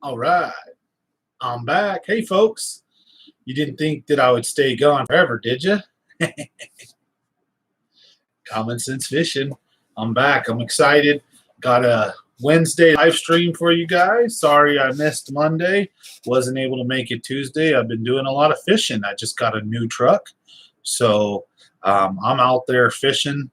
All right, I'm back. Hey, folks. You didn't think that I would stay gone forever, did you? Common Sense Fishing. I'm back. I'm excited. Got a Wednesday live stream for you guys. Sorry I missed Monday. Wasn't able to make it Tuesday. I've been doing a lot of fishing. I just got a new truck. So I'm out there fishing,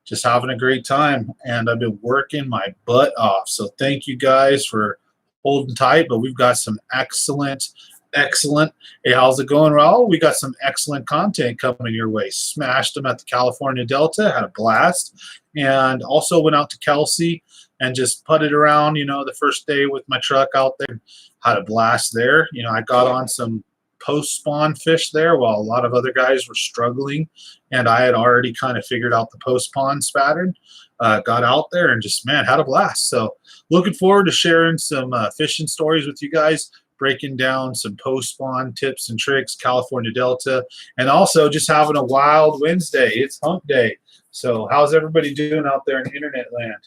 just having a great time. And I've been working my butt off. So thank you guys for holding tight. But we've got some excellent. Hey, how's it going, Raul? We got some excellent content coming your way. Smashed them at the California Delta, had a blast, and also went out to Kelsey and just putted around, the first day with my truck out there. Had a blast there. I got on some post-spawn fish there while a lot of other guys were struggling, and I had already kind of figured out the post-spawn pattern. Got out there and just, man, had a blast. So looking forward to sharing some fishing stories with you guys, breaking down some post-spawn tips and tricks, California Delta, and also just having a wild Wednesday. It's hump day. So how's everybody doing out there in internet land?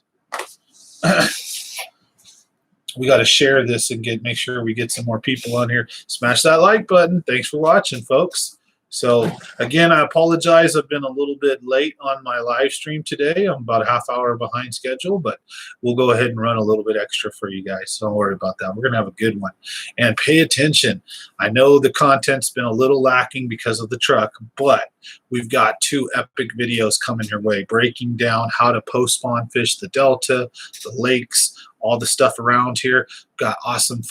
We got to share this and make sure we get some more people on here. Smash that like button. Thanks for watching, folks. So again, I apologize. I've been a little bit late on my live stream today. I'm about a half hour behind schedule, but we'll go ahead and run a little bit extra for you guys. So don't worry about that. We're going to have a good one. And pay attention. I know the content's been a little lacking because of the truck, but we've got 2 epic videos coming your way, breaking down how to post-spawn fish the Delta, the lakes, all the stuff around here. Got awesome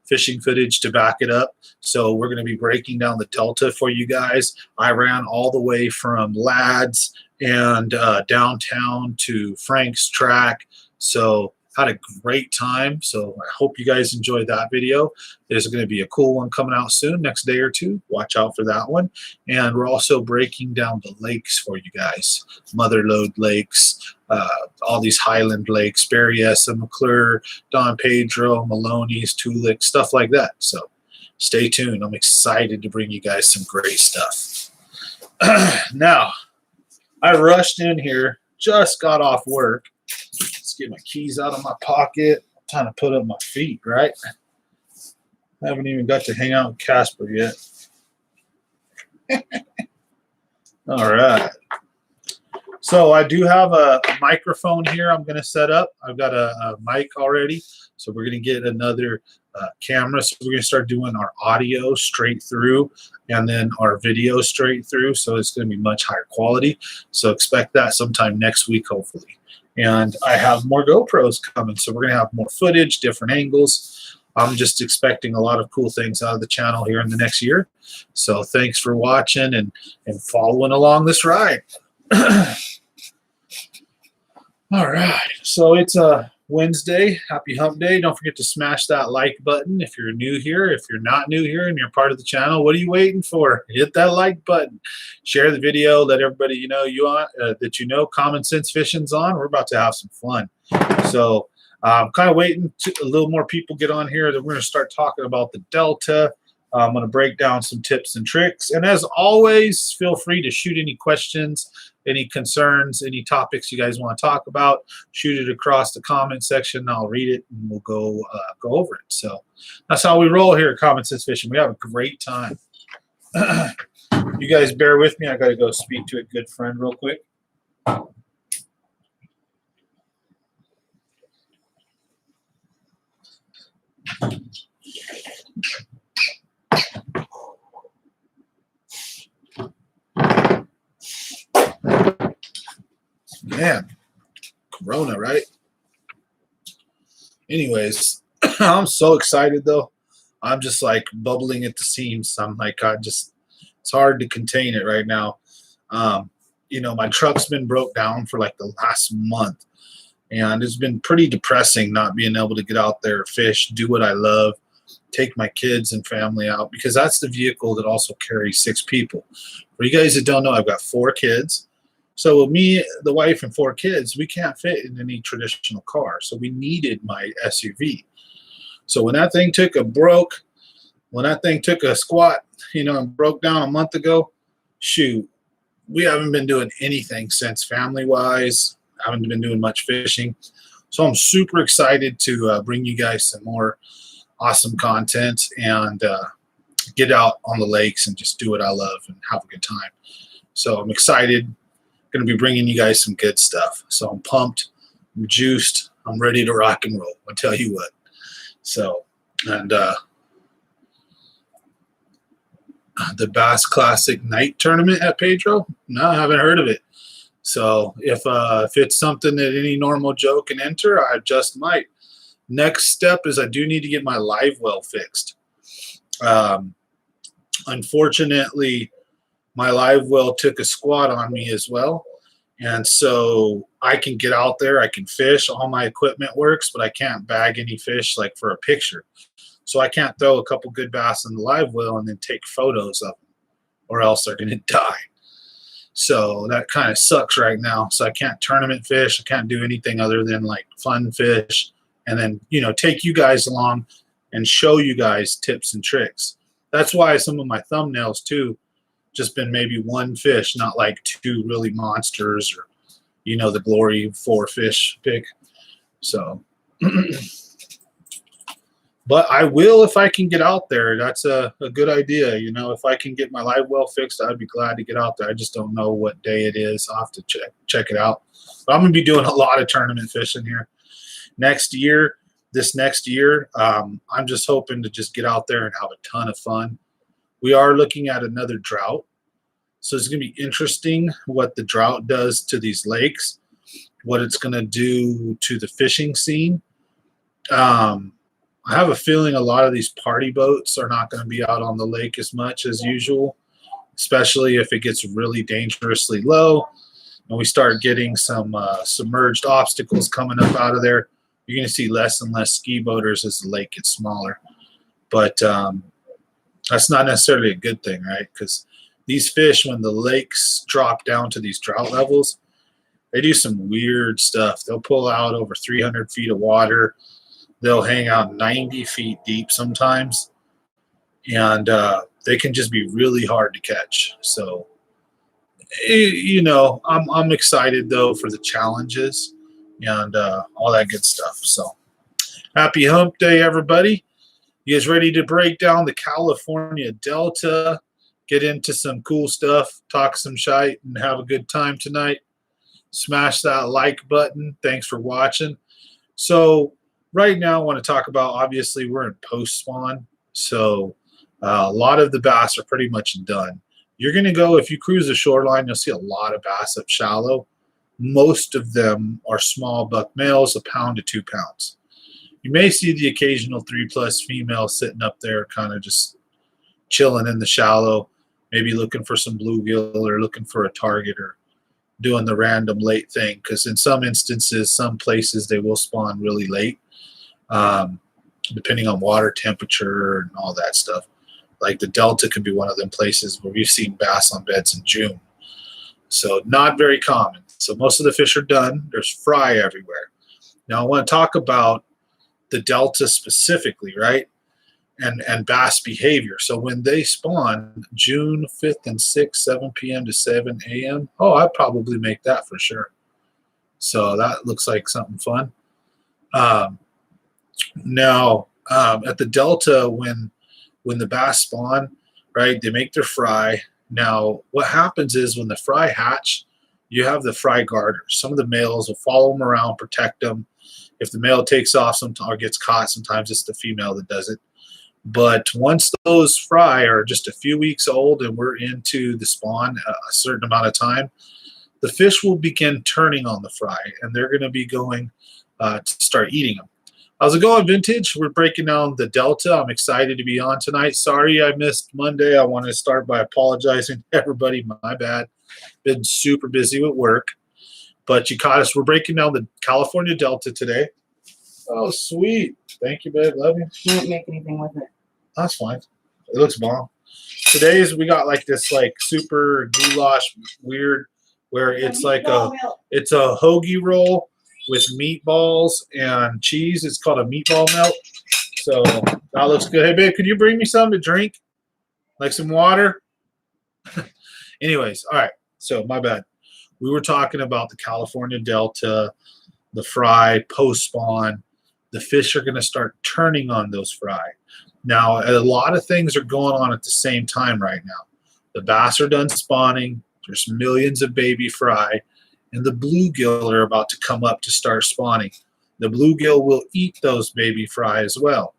fishing footage to back it up. So we're going to be breaking down the Delta for you guys. I ran all the way from Ladd's and downtown to Frank's track. So had a great time. So I hope you guys enjoyed that video. There's going to be a cool one coming out soon, next day or 2. Watch out for that one. And we're also breaking down the lakes for you guys. Motherlode Lakes, all these Highland lakes, Berryessa, McClure, Don Pedro, Maloney's, Tulick, stuff like that. So stay tuned. I'm excited to bring you guys some great stuff. Now, I rushed in here, just got off work. Let's get my keys out of my pocket. I'm trying to put up my feet, right? I haven't even got to hang out with Casper yet. All right. So I do have a microphone here I'm going to set up. I've got a mic already. So we're going to get another camera. So we're going to start doing our audio straight through and then our video straight through. So it's going to be much higher quality. So expect that sometime next week, hopefully. And I have more GoPros coming. So we're going to have more footage, different angles. I'm just expecting a lot of cool things out of the channel here in the next year. So thanks for watching and following along this ride. All right, so it's a Wednesday. Happy hump day. Don't forget to smash that like button if you're new here. If you're not new here and you're part of the channel, what are you waiting for? Hit that like button. Share the video. Let everybody that Common Sense Fishing's on. We're about to have some fun. So I'm kind of waiting to a little more people get on here. Then we're going to start talking about the Delta. I'm going to break down some tips and tricks. And as always, feel free to shoot any questions, any concerns, any topics you guys want to talk about. Shoot it across the comment section. I'll read it and we'll go over it. So that's how we roll here at Common Sense Fishing. We have a great time. You guys bear with me. I got to go speak to a good friend real quick. Man, Corona, right? Anyways, I'm so excited though. I'm just like bubbling at the seams. I'm like, it's hard to contain it right now. My truck's been broke down for like the last month, and it's been pretty depressing not being able to get out there, fish, do what I love, take my kids and family out, because that's the vehicle that also carries 6 people. For you guys that don't know, I've got 4 kids. So with me, the wife, and 4 kids, we can't fit in any traditional car. So we needed my SUV. So when that thing took a squat, and broke down a month ago, shoot, we haven't been doing anything since family-wise. I haven't been doing much fishing. So I'm super excited to bring you guys some more awesome content and get out on the lakes and just do what I love and have a good time. So I'm excited. Going to be bringing you guys some good stuff. So I'm pumped. I'm juiced. I'm ready to rock and roll. I'll tell you what. So, and the Bass Classic Night Tournament at Pedro? No, I haven't heard of it. So if it's something that any normal Joe can enter, I just might. Next step is I do need to get my live well fixed. Unfortunately, my live well took a squat on me as well. And so I can get out there, I can fish, all my equipment works, but I can't bag any fish like for a picture. So I can't throw a couple good bass in the live well and then take photos of them, or else they're going to die. So that kind of sucks right now. So I can't tournament fish. I can't do anything other than like fun fish and then, you know, take you guys along and show you guys tips and tricks. That's why some of my thumbnails too, just been maybe one fish, not like two really monsters or, you know, the Glory 4 fish pick. So, but I will if I can get out there. That's a good idea. You know, if I can get my live well fixed, I'd be glad to get out there. I just don't know what day it is. I'll have to check it out. But I'm going to be doing a lot of tournament fishing here. This next year, I'm just hoping to just get out there and have a ton of fun. We are looking at another drought. So it's going to be interesting what the drought does to these lakes, what it's going to do to the fishing scene. I have a feeling a lot of these party boats are not going to be out on the lake as much as usual, especially if it gets really dangerously low and we start getting some submerged obstacles coming up out of there. You're going to see less and less ski boaters as the lake gets smaller. But that's not necessarily a good thing, right? Because these fish, when the lakes drop down to these drought levels, they do some weird stuff. They'll pull out over 300 feet of water. They'll hang out 90 feet deep sometimes. And they can just be really hard to catch. So, you know, I'm excited, though, for the challenges and all that good stuff. So, happy hump day, everybody. You guys ready to break down the California Delta, get into some cool stuff, talk some shite, and have a good time tonight? Smash that like button. Thanks for watching. So right now I want to talk about, obviously, we're in post-spawn. So a lot of the bass are pretty much done. You're going to go, if you cruise the shoreline, you'll see a lot of bass up shallow. Most of them are small buck males, 1 pound to 2 pounds. You may see the occasional 3+ female sitting up there kind of just chilling in the shallow, maybe looking for some bluegill or looking for a target or doing the random late thing, because in some instances, some places they will spawn really late, depending on water temperature and all that stuff. Like the Delta could be one of them places where we've seen bass on beds in June. So not very common. So most of the fish are done. There's fry everywhere. Now I want to talk about the Delta specifically, right? And bass behavior. So when they spawn June 5th and 6th, 7 p.m. to 7 a.m., oh, I'd probably make that for sure. So that looks like something fun. Now, at the Delta, when the bass spawn, right, they make their fry. Now, what happens is when the fry hatch, you have the fry garters. Some of the males will follow them around, protect them. If the male takes off or gets caught, sometimes it's the female that does it. But once those fry are just a few weeks old and we're into the spawn a certain amount of time, the fish will begin turning on the fry, and they're going to be going to start eating them. How's it going, Vintage? We're breaking down the Delta. I'm excited to be on tonight. Sorry I missed Monday. I want to start by apologizing to everybody. My bad. Been super busy with work. But you caught us. We're breaking down the California Delta today. Oh, sweet. Thank you, babe. Love you. You didn't make anything with it. That's fine. It looks bomb. Today's we got like this like super goulash weird where it's like a hoagie roll with meatballs and cheese. It's called a meatball melt. So that looks good. Hey, babe, could you bring me something to drink? Like some water? Anyways, all right. So my bad. We were talking about the California Delta, the fry, post-spawn, the fish are going to start turning on those fry. Now, a lot of things are going on at the same time right now. The bass are done spawning. There's millions of baby fry, and the bluegill are about to come up to start spawning. The bluegill will eat those baby fry as well,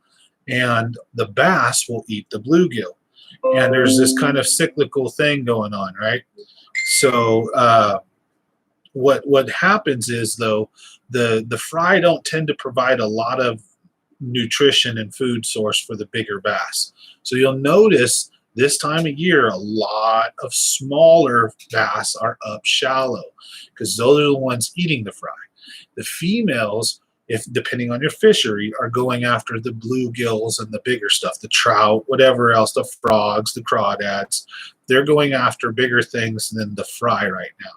and the bass will eat the bluegill. And there's this kind of cyclical thing going on, right? So what happens is, though, the fry don't tend to provide a lot of nutrition and food source for the bigger bass. So you'll notice this time of year, a lot of smaller bass are up shallow because those are the ones eating the fry. The females, if depending on your fishery, are going after the bluegills and the bigger stuff, the trout, whatever else, the frogs, the crawdads. They're going after bigger things than the fry right now.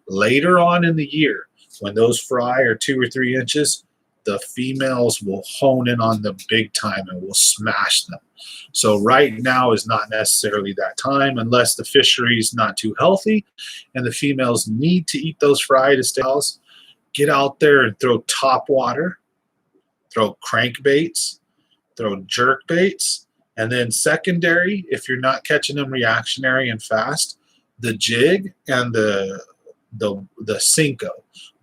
Later on in the year, when those fry are 2 or 3 inches, the females will hone in on them big time and will smash them. So right now is not necessarily that time unless the fishery is not too healthy and the females need to eat those fry to stay healthy. Get out there and throw top water, throw crankbaits, throw jerk baits, and then secondary, if you're not catching them reactionary and fast, the jig and the Senko,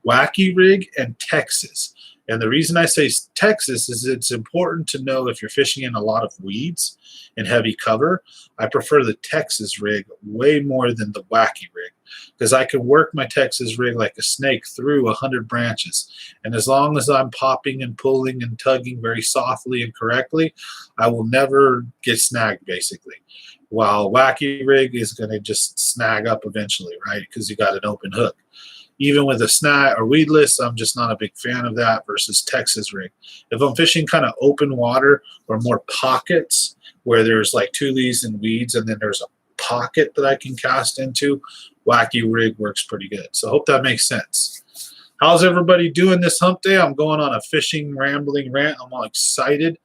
Wacky Rig, and Texas. And the reason I say Texas is it's important to know if you're fishing in a lot of weeds and heavy cover. I prefer the Texas rig way more than the Wacky Rig because I can work my Texas rig like a snake through 100 branches. And as long as I'm popping and pulling and tugging very softly and correctly, I will never get snagged, basically. While Wacky Rig is going to just snag up eventually, right? Because you got an open hook. Even with a snag or weedless, I'm just not a big fan of that versus Texas rig. If I'm fishing kind of open water or more pockets where there's like tules and weeds and then there's a pocket that I can cast into, Wacky Rig works pretty good. So I hope that makes sense. How's everybody doing this hump day? I'm going on a fishing rambling rant. I'm all excited.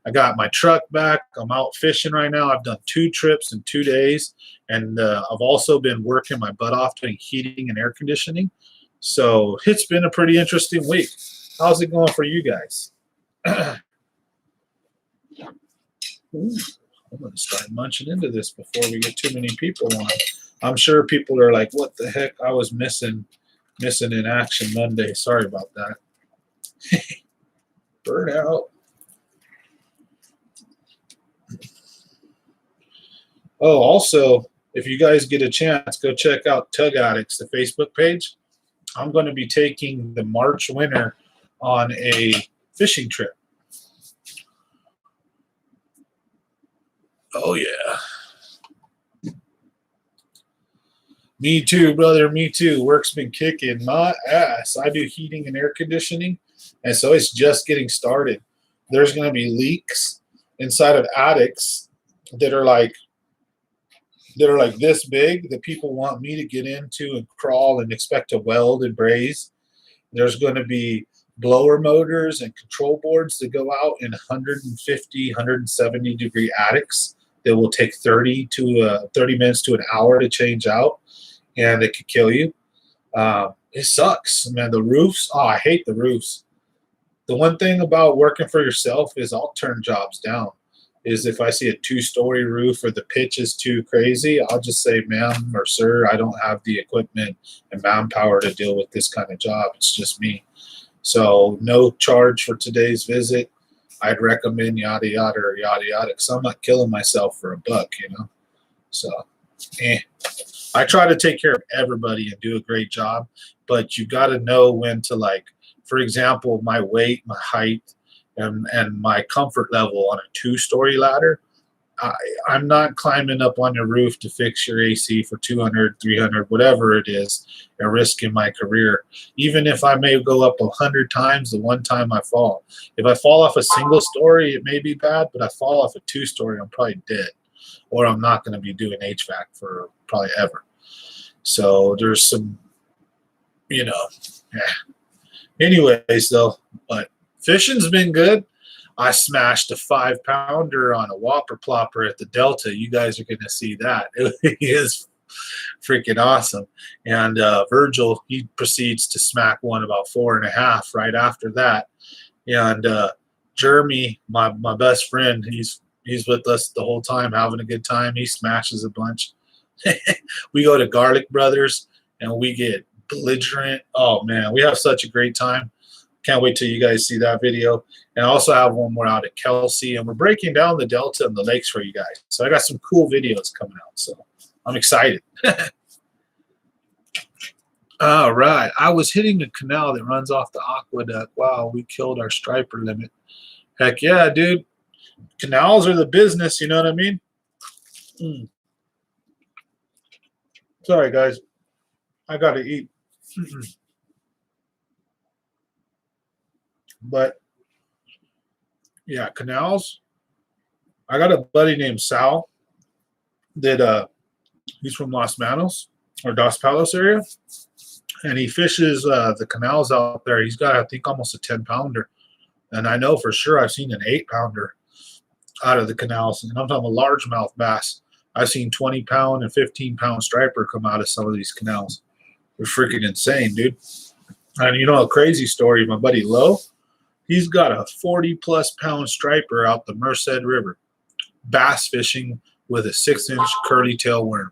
I got my truck back. I'm out fishing right now. I've done 2 trips in 2 days. And I've also been working my butt off doing heating and air conditioning. So it's been a pretty interesting week. How's it going for you guys? Ooh, I'm going to start munching into this before we get too many people on. I'm sure people are like, what the heck? I was missing in action Monday. Sorry about that. Bird out. Oh, also, if you guys get a chance, go check out Tug Addicts, the Facebook page. I'm going to be taking the March winter on a fishing trip. Oh, yeah. Me too, brother. Me too. Work's been kicking my ass. I do heating and air conditioning, and so it's just getting started. There's going to be leaks inside of attics that are like this big that people want me to get into and crawl and expect to weld and braze. There's going to be blower motors and control boards that go out in 150, 170 degree attics that will take 30 minutes to an hour to change out, and it could kill you. It sucks, man. The roofs, I hate the roofs. The one thing about working for yourself is I'll turn jobs down. Is if I see a 2-story roof or the pitch is too crazy, I'll just say, ma'am or sir, I don't have the equipment and manpower to deal with this kind of job. It's just me. So no charge for today's visit. I'd recommend yada yada or yada yada because I'm not killing myself for $1, you know. So I try to take care of everybody and do a great job, but you got to know when to, like, for example, my weight, my height, and my comfort level on a 2-story ladder. I'm not climbing up on your roof to fix your AC for 200, 300, whatever it is, and risking my career. Even if I may go up 100 times the one time I fall. If I fall off a single story, it may be bad, but I fall off a 2-story, I'm probably dead. Or I'm not going to be doing HVAC for probably ever. So there's some, you know, anyways, though, but fishing's been good. I smashed a 5-pounder on a whopper plopper at the Delta. You guys are going to see that. It is freaking awesome. And Virgil, he proceeds to smack one about 4.5 right after that. And Jeremy, my best friend, he's with us the whole time, having a good time. He smashes a bunch. We go to Garlic Brothers and we get belligerent. Oh man, we have such a great time. Can't wait till you guys see that video. And I also have one more out at Kelsey, and we're breaking down the Delta and the lakes for you guys. So I got some cool videos coming out. So I'm excited. All right. I was hitting a canal that runs off the aqueduct. Wow, we killed our striper limit. Heck yeah, dude. Canals are the business, you know what I mean? Sorry, guys. I got to eat. But, yeah, canals. I got a buddy named Sal that he's from Los Manos or Dos Palos area. And he fishes the canals out there. He's got, I think, almost a 10-pounder. And I know for sure I've seen an 8-pounder out of the canals. And I'm talking a largemouth bass. I've seen 20-pound and 15-pound striper come out of some of these canals. They're freaking insane, dude. And you know a crazy story, my buddy Lowe, he's got a 40-plus pound striper out the Merced River, bass fishing with a 6-inch curly tail worm.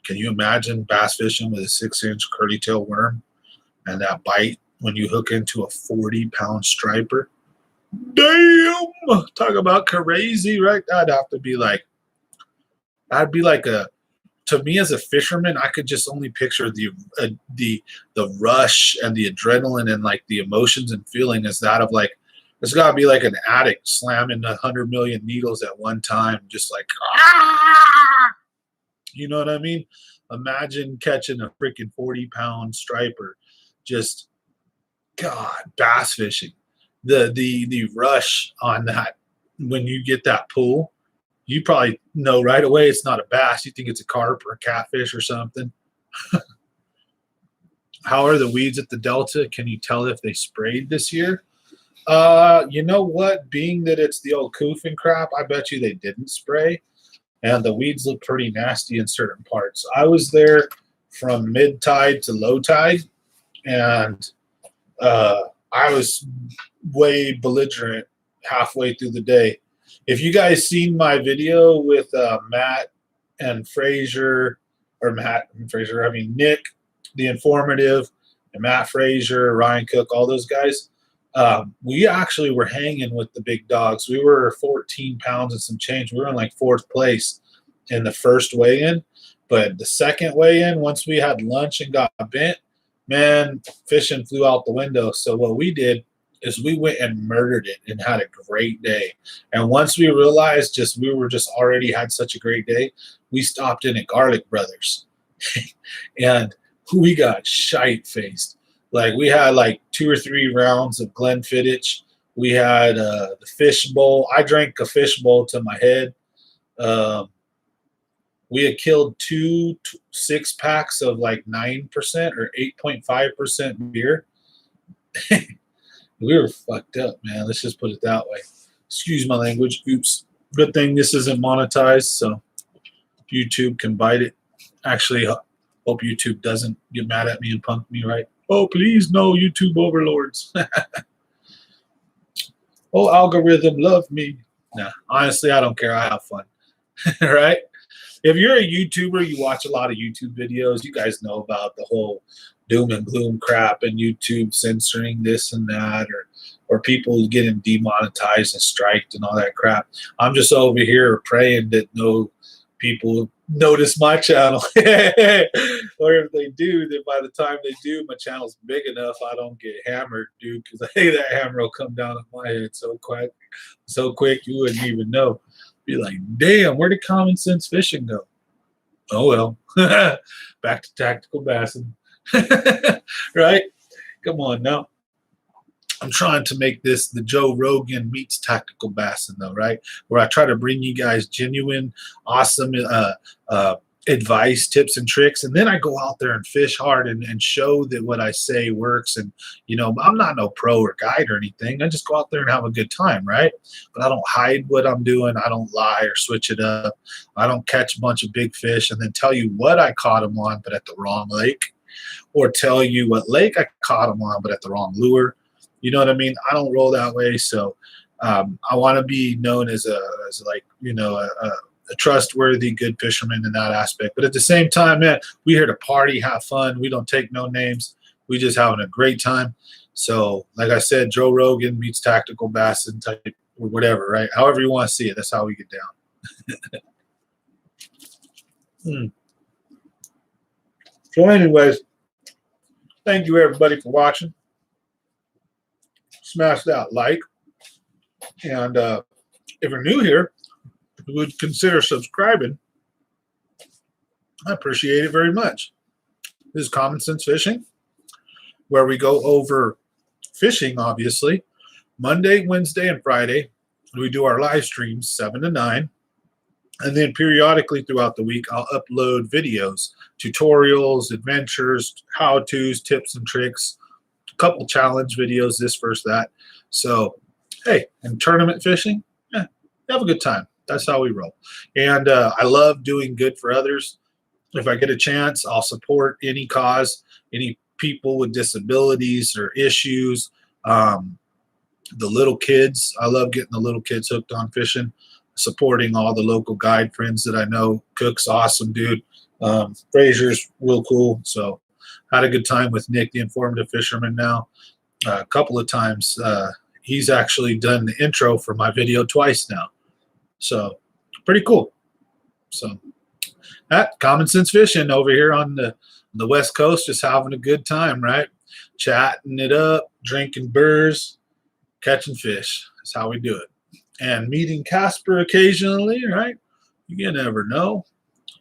Can you imagine bass fishing with a 6-inch curly tail worm and that bite when you hook into a 40-pound striper? Damn! Talk about crazy, right? That'd be like to me as a fisherman, I could just only picture the rush and the adrenaline and like the emotions and feeling as that of like, it's got to be like an addict slamming 100 million needles at one time, just like, ah! You know what I mean? Imagine catching a freaking 40-pound striper. Just, God, bass fishing. The rush on that when you get that pull, you probably know right away it's not a bass. You think it's a carp or a catfish or something. How are the weeds at the Delta? Can you tell if they sprayed this year? You know what? Being that it's the old coofing crap, I bet you they didn't spray. And the weeds look pretty nasty in certain parts. I was there from mid-tide to low tide, and I was way belligerent halfway through the day. If you guys seen my video with Matt and Frazier, or Nick, the informative, and Matt Frazier, Ryan Cook, all those guys, we actually were hanging with the big dogs. We were 14 pounds and some change. We were in like 4th place in the first weigh-in. But the second weigh-in, once we had lunch and got bent, man, fishing flew out the window. So what we did is we went and murdered it and had a great day. And once we realized we were already had such a great day, we stopped in at Garlic Brothers. And we got shite-faced. Like, we had like 2 or 3 rounds of Glenfiddich. We had the fish bowl. I drank a fish bowl to my head. We had killed 2 6-packs of like 9% or 8.5% beer. We were fucked up, man. Let's just put it that way. Excuse my language. Oops. Good thing this isn't monetized, so YouTube can bite it. Actually, hope YouTube doesn't get mad at me and punk me, right? Oh, please, no, YouTube overlords. Oh, algorithm, love me. Nah, honestly, I don't care. I have fun, right? If you're a YouTuber, you watch a lot of YouTube videos, you guys know about the whole doom and gloom crap and YouTube censoring this and that, or people getting demonetized and striked and all that crap. I'm just over here praying that no people notice my channel. Or if they do, then by the time they do, my channel's big enough, I don't get hammered, dude, because that hammer will come down on my head so quick you wouldn't even know. Be like, damn, where did Common Sense Fishing go? Oh well. Back to tactical bassing. Right? Come on now. I'm trying to make this the Joe Rogan meets tactical bassing, though, right? Where I try to bring you guys genuine, awesome advice, tips, and tricks, and then I go out there and fish hard and show that what I say works. And you know, I'm not no pro or guide or anything. I just go out there and have a good time, right? But I don't hide what I'm doing. I don't lie or switch it up. I don't catch a bunch of big fish and then tell you what I caught them on, but at the wrong lake, or tell you what lake I caught them on, but at the wrong lure. You know what I mean? I don't roll that way. So I want to be known as like, a trustworthy, good fisherman in that aspect. But at the same time, man, we here to party, have fun. We don't take no names. We just having a great time. So, like I said, Joe Rogan meets Tactical Bassin type or whatever, right? However you want to see it, that's how we get down. So, anyways, thank you everybody for watching. Smash that like, and if you're new here, if you would consider subscribing, I appreciate it very much. This is Common Sense Fishing, where we go over fishing, obviously, Monday, Wednesday, and Friday. We do our live streams 7 to 9. And then periodically throughout the week, I'll upload videos, tutorials, adventures, how-tos, tips and tricks, a couple challenge videos, this, first, that. So, hey, and tournament fishing, have a good time. That's how we roll. And I love doing good for others. If I get a chance, I'll support any cause, any people with disabilities or issues. The little kids, I love getting the little kids hooked on fishing. Supporting all the local guide friends that I know. Cook's awesome, dude. Fraser's real cool. So had a good time with Nick, the Informative Fisherman now. A couple of times. He's actually done the intro for my video twice now. So pretty cool. So that Common Sense Fishing over here on the West Coast, just having a good time, right? Chatting it up, drinking burrs, catching fish. That's how we do it. And meeting Casper occasionally, right? You never know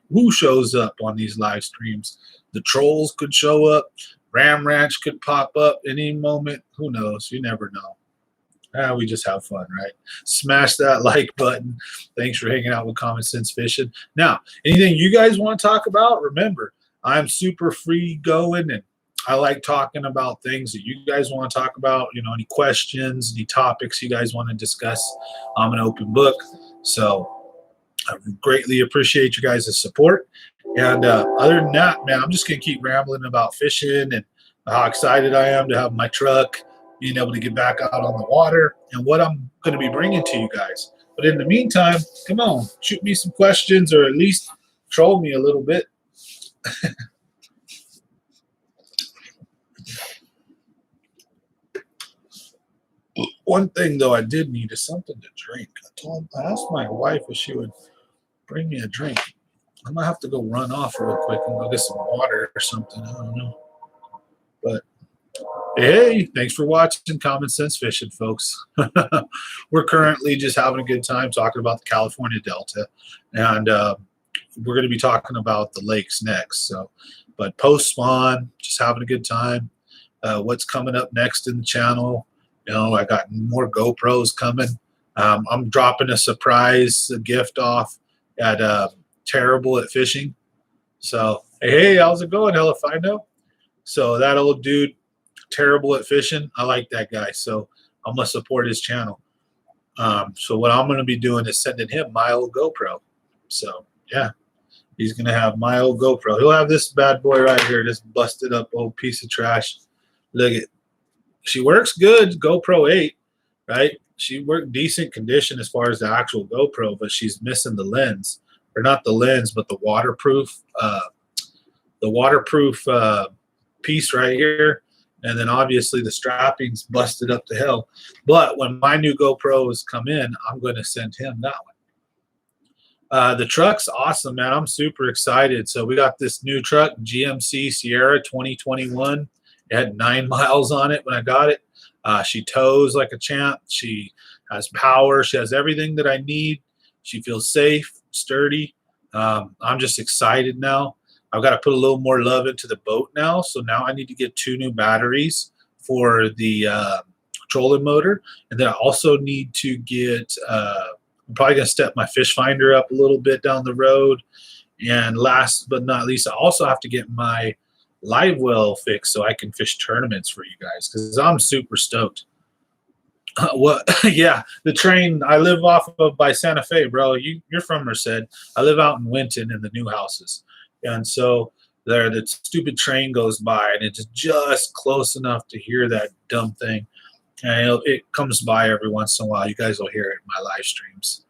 who shows up on these live streams. The trolls could show up. Ram Ranch could pop up any moment. Who knows? You never know. We just have fun, right? Smash that like button. Thanks for hanging out with Common Sense Fishing. Now, anything you guys want to talk about, remember, I'm super free going, and I like talking about things that you guys want to talk about. Any questions, any topics you guys want to discuss. I'm an open book. So I greatly appreciate you guys' support. And other than that, man, I'm just going to keep rambling about fishing and how excited I am to have my truck, being able to get back out on the water, and what I'm going to be bringing to you guys. But in the meantime, come on, shoot me some questions, or at least troll me a little bit. One thing, though, I did need is something to drink. I asked my wife if she would bring me a drink. I might have to go run off real quick and go get some water or something. I don't know. But, hey, thanks for watching Common Sense Fishing, folks. We're currently just having a good time talking about the California Delta. And we're going to be talking about the lakes next. So, but post-spawn, just having a good time. What's coming up next in the channel? I got more GoPros coming. I'm dropping a surprise gift off at Terrible at Fishing. So, hey, how's it going, Helifino? So that old dude, Terrible at Fishing, I like that guy. So I'm going to support his channel. So what I'm going to be doing is sending him my old GoPro. So, yeah, he's going to have my old GoPro. He'll have this bad boy right here, this busted up old piece of trash. Look at she works good, GoPro 8, right? She worked decent condition as far as the actual GoPro, but she's missing the lens, or not the lens, but the waterproof piece right here. And then obviously the strapping's busted up to hell. But when my new GoPros come in, I'm going to send him that one. The truck's awesome, man. I'm super excited. So we got this new truck, GMC Sierra 2021. It had 9 miles on it when I got it. She tows like a champ. She has power. She has everything that I need. She feels safe, sturdy. I'm just excited now. I've got to put a little more love into the boat now. So now I need to get 2 new batteries for the trolling motor. And then I also need to get, I'm probably going to step my fish finder up a little bit down the road. And last but not least, I also have to get my live well fixed so I can fish tournaments for you guys, because I'm super stoked. Yeah, the train I live off of by Santa Fe, bro. You're from Merced. I live out in Winton in the new houses, and so there the stupid train goes by, and it's just close enough to hear that dumb thing. And it comes by every once in a while. You guys will hear it in my live streams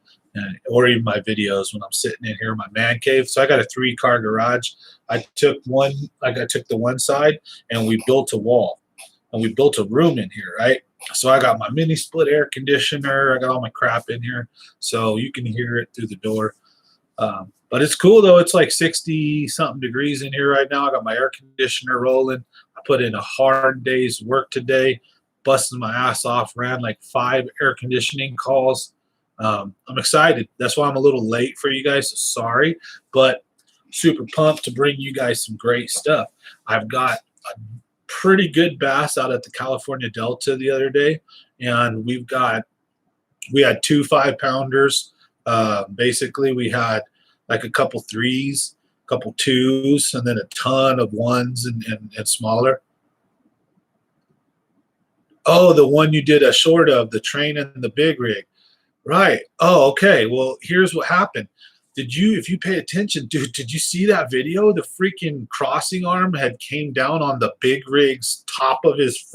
or even my videos when I'm sitting in here in my man cave. So I got a 3-car garage. I took the one side and we built a wall and we built a room in here, right? So I got my mini split air conditioner. I got all my crap in here, so you can hear it through the door. But it's cool though. It's like 60 something degrees in here right now. I got my air conditioner rolling. I put in a hard day's work today, busting my ass off, ran like 5 air conditioning calls. I'm excited. That's why I'm a little late for you guys. So sorry, but super pumped to bring you guys some great stuff. I've got a pretty good bass out at the California Delta the other day, and we had 2 5-pounders. Basically, we had like a couple 3s, a couple 2s, and then a ton of 1s and smaller. Oh, the one you did a short of, the train and the big rig. Right. Oh, okay. Well, here's what happened. If you pay attention, dude, did you see that video? The freaking crossing arm had came down on the big rig's top of his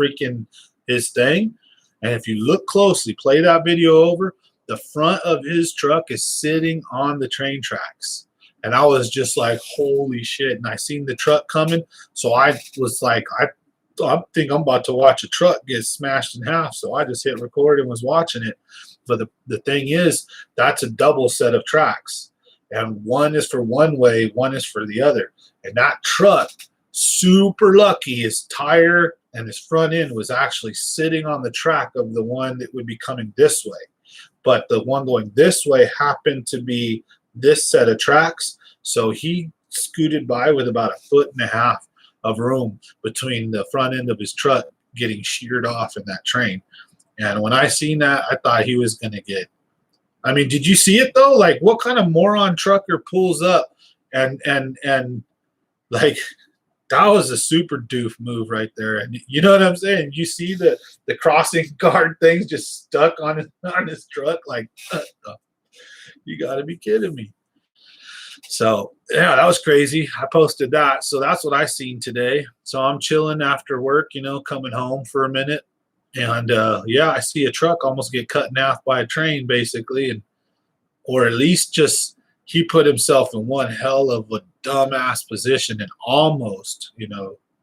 thing. And if you look closely, play that video over, the front of his truck is sitting on the train tracks. And I was just like, holy shit. And I seen the truck coming. So I was like, I think I'm about to watch a truck get smashed in half. So I just hit record and was watching it. But the thing is, that's a double set of tracks. And one is for one way, one is for the other. And that truck, super lucky, his tire and his front end was actually sitting on the track of the one that would be coming this way. But the one going this way happened to be this set of tracks. So he scooted by with about 1.5 feet of room between the front end of his truck getting sheared off in that train. And when I seen that, I thought he was going to get, I mean, did you see it though? Like, what kind of moron trucker pulls up and like, that was a super doof move right there. And you know what I'm saying? You see the crossing guard things just stuck on his truck. Like, you got to be kidding me. So yeah, that was crazy. I posted that. So that's what I seen today. So I'm chilling after work, coming home for a minute. And yeah, I see a truck almost get cut in half by a train, basically, or at least just he put himself in one hell of a dumbass position and almost,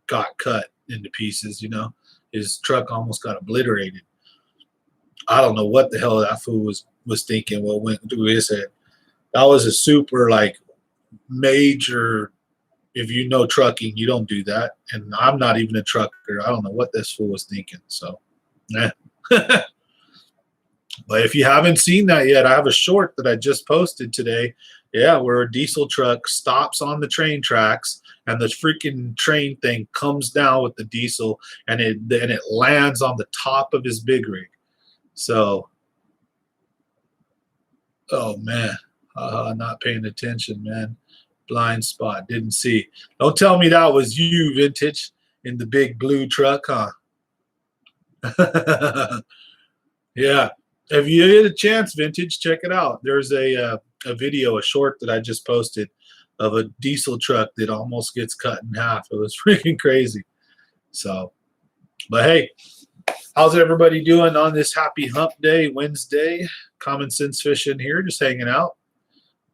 got cut into pieces. His truck almost got obliterated. I don't know what the hell that fool was thinking. What went through his head? That was a super major. If you know trucking, you don't do that. And I'm not even a trucker. I don't know what this fool was thinking. So. But if you haven't seen that yet, I have a short that I just posted today. Yeah, where a diesel truck stops on the train tracks and the freaking train thing comes down with the diesel and it lands on the top of his big rig. So, oh man, not paying attention, man. Blind spot, didn't see. Don't tell me that was you, Vintage, in the big blue truck, huh? Yeah, if you get a chance, Vintage, check it out. There's a video, a short that I just posted of a diesel truck that almost gets cut in half. It was freaking crazy. So, but hey, how's everybody doing on this happy hump day, Wednesday? Common Sense Fishing here, just hanging out,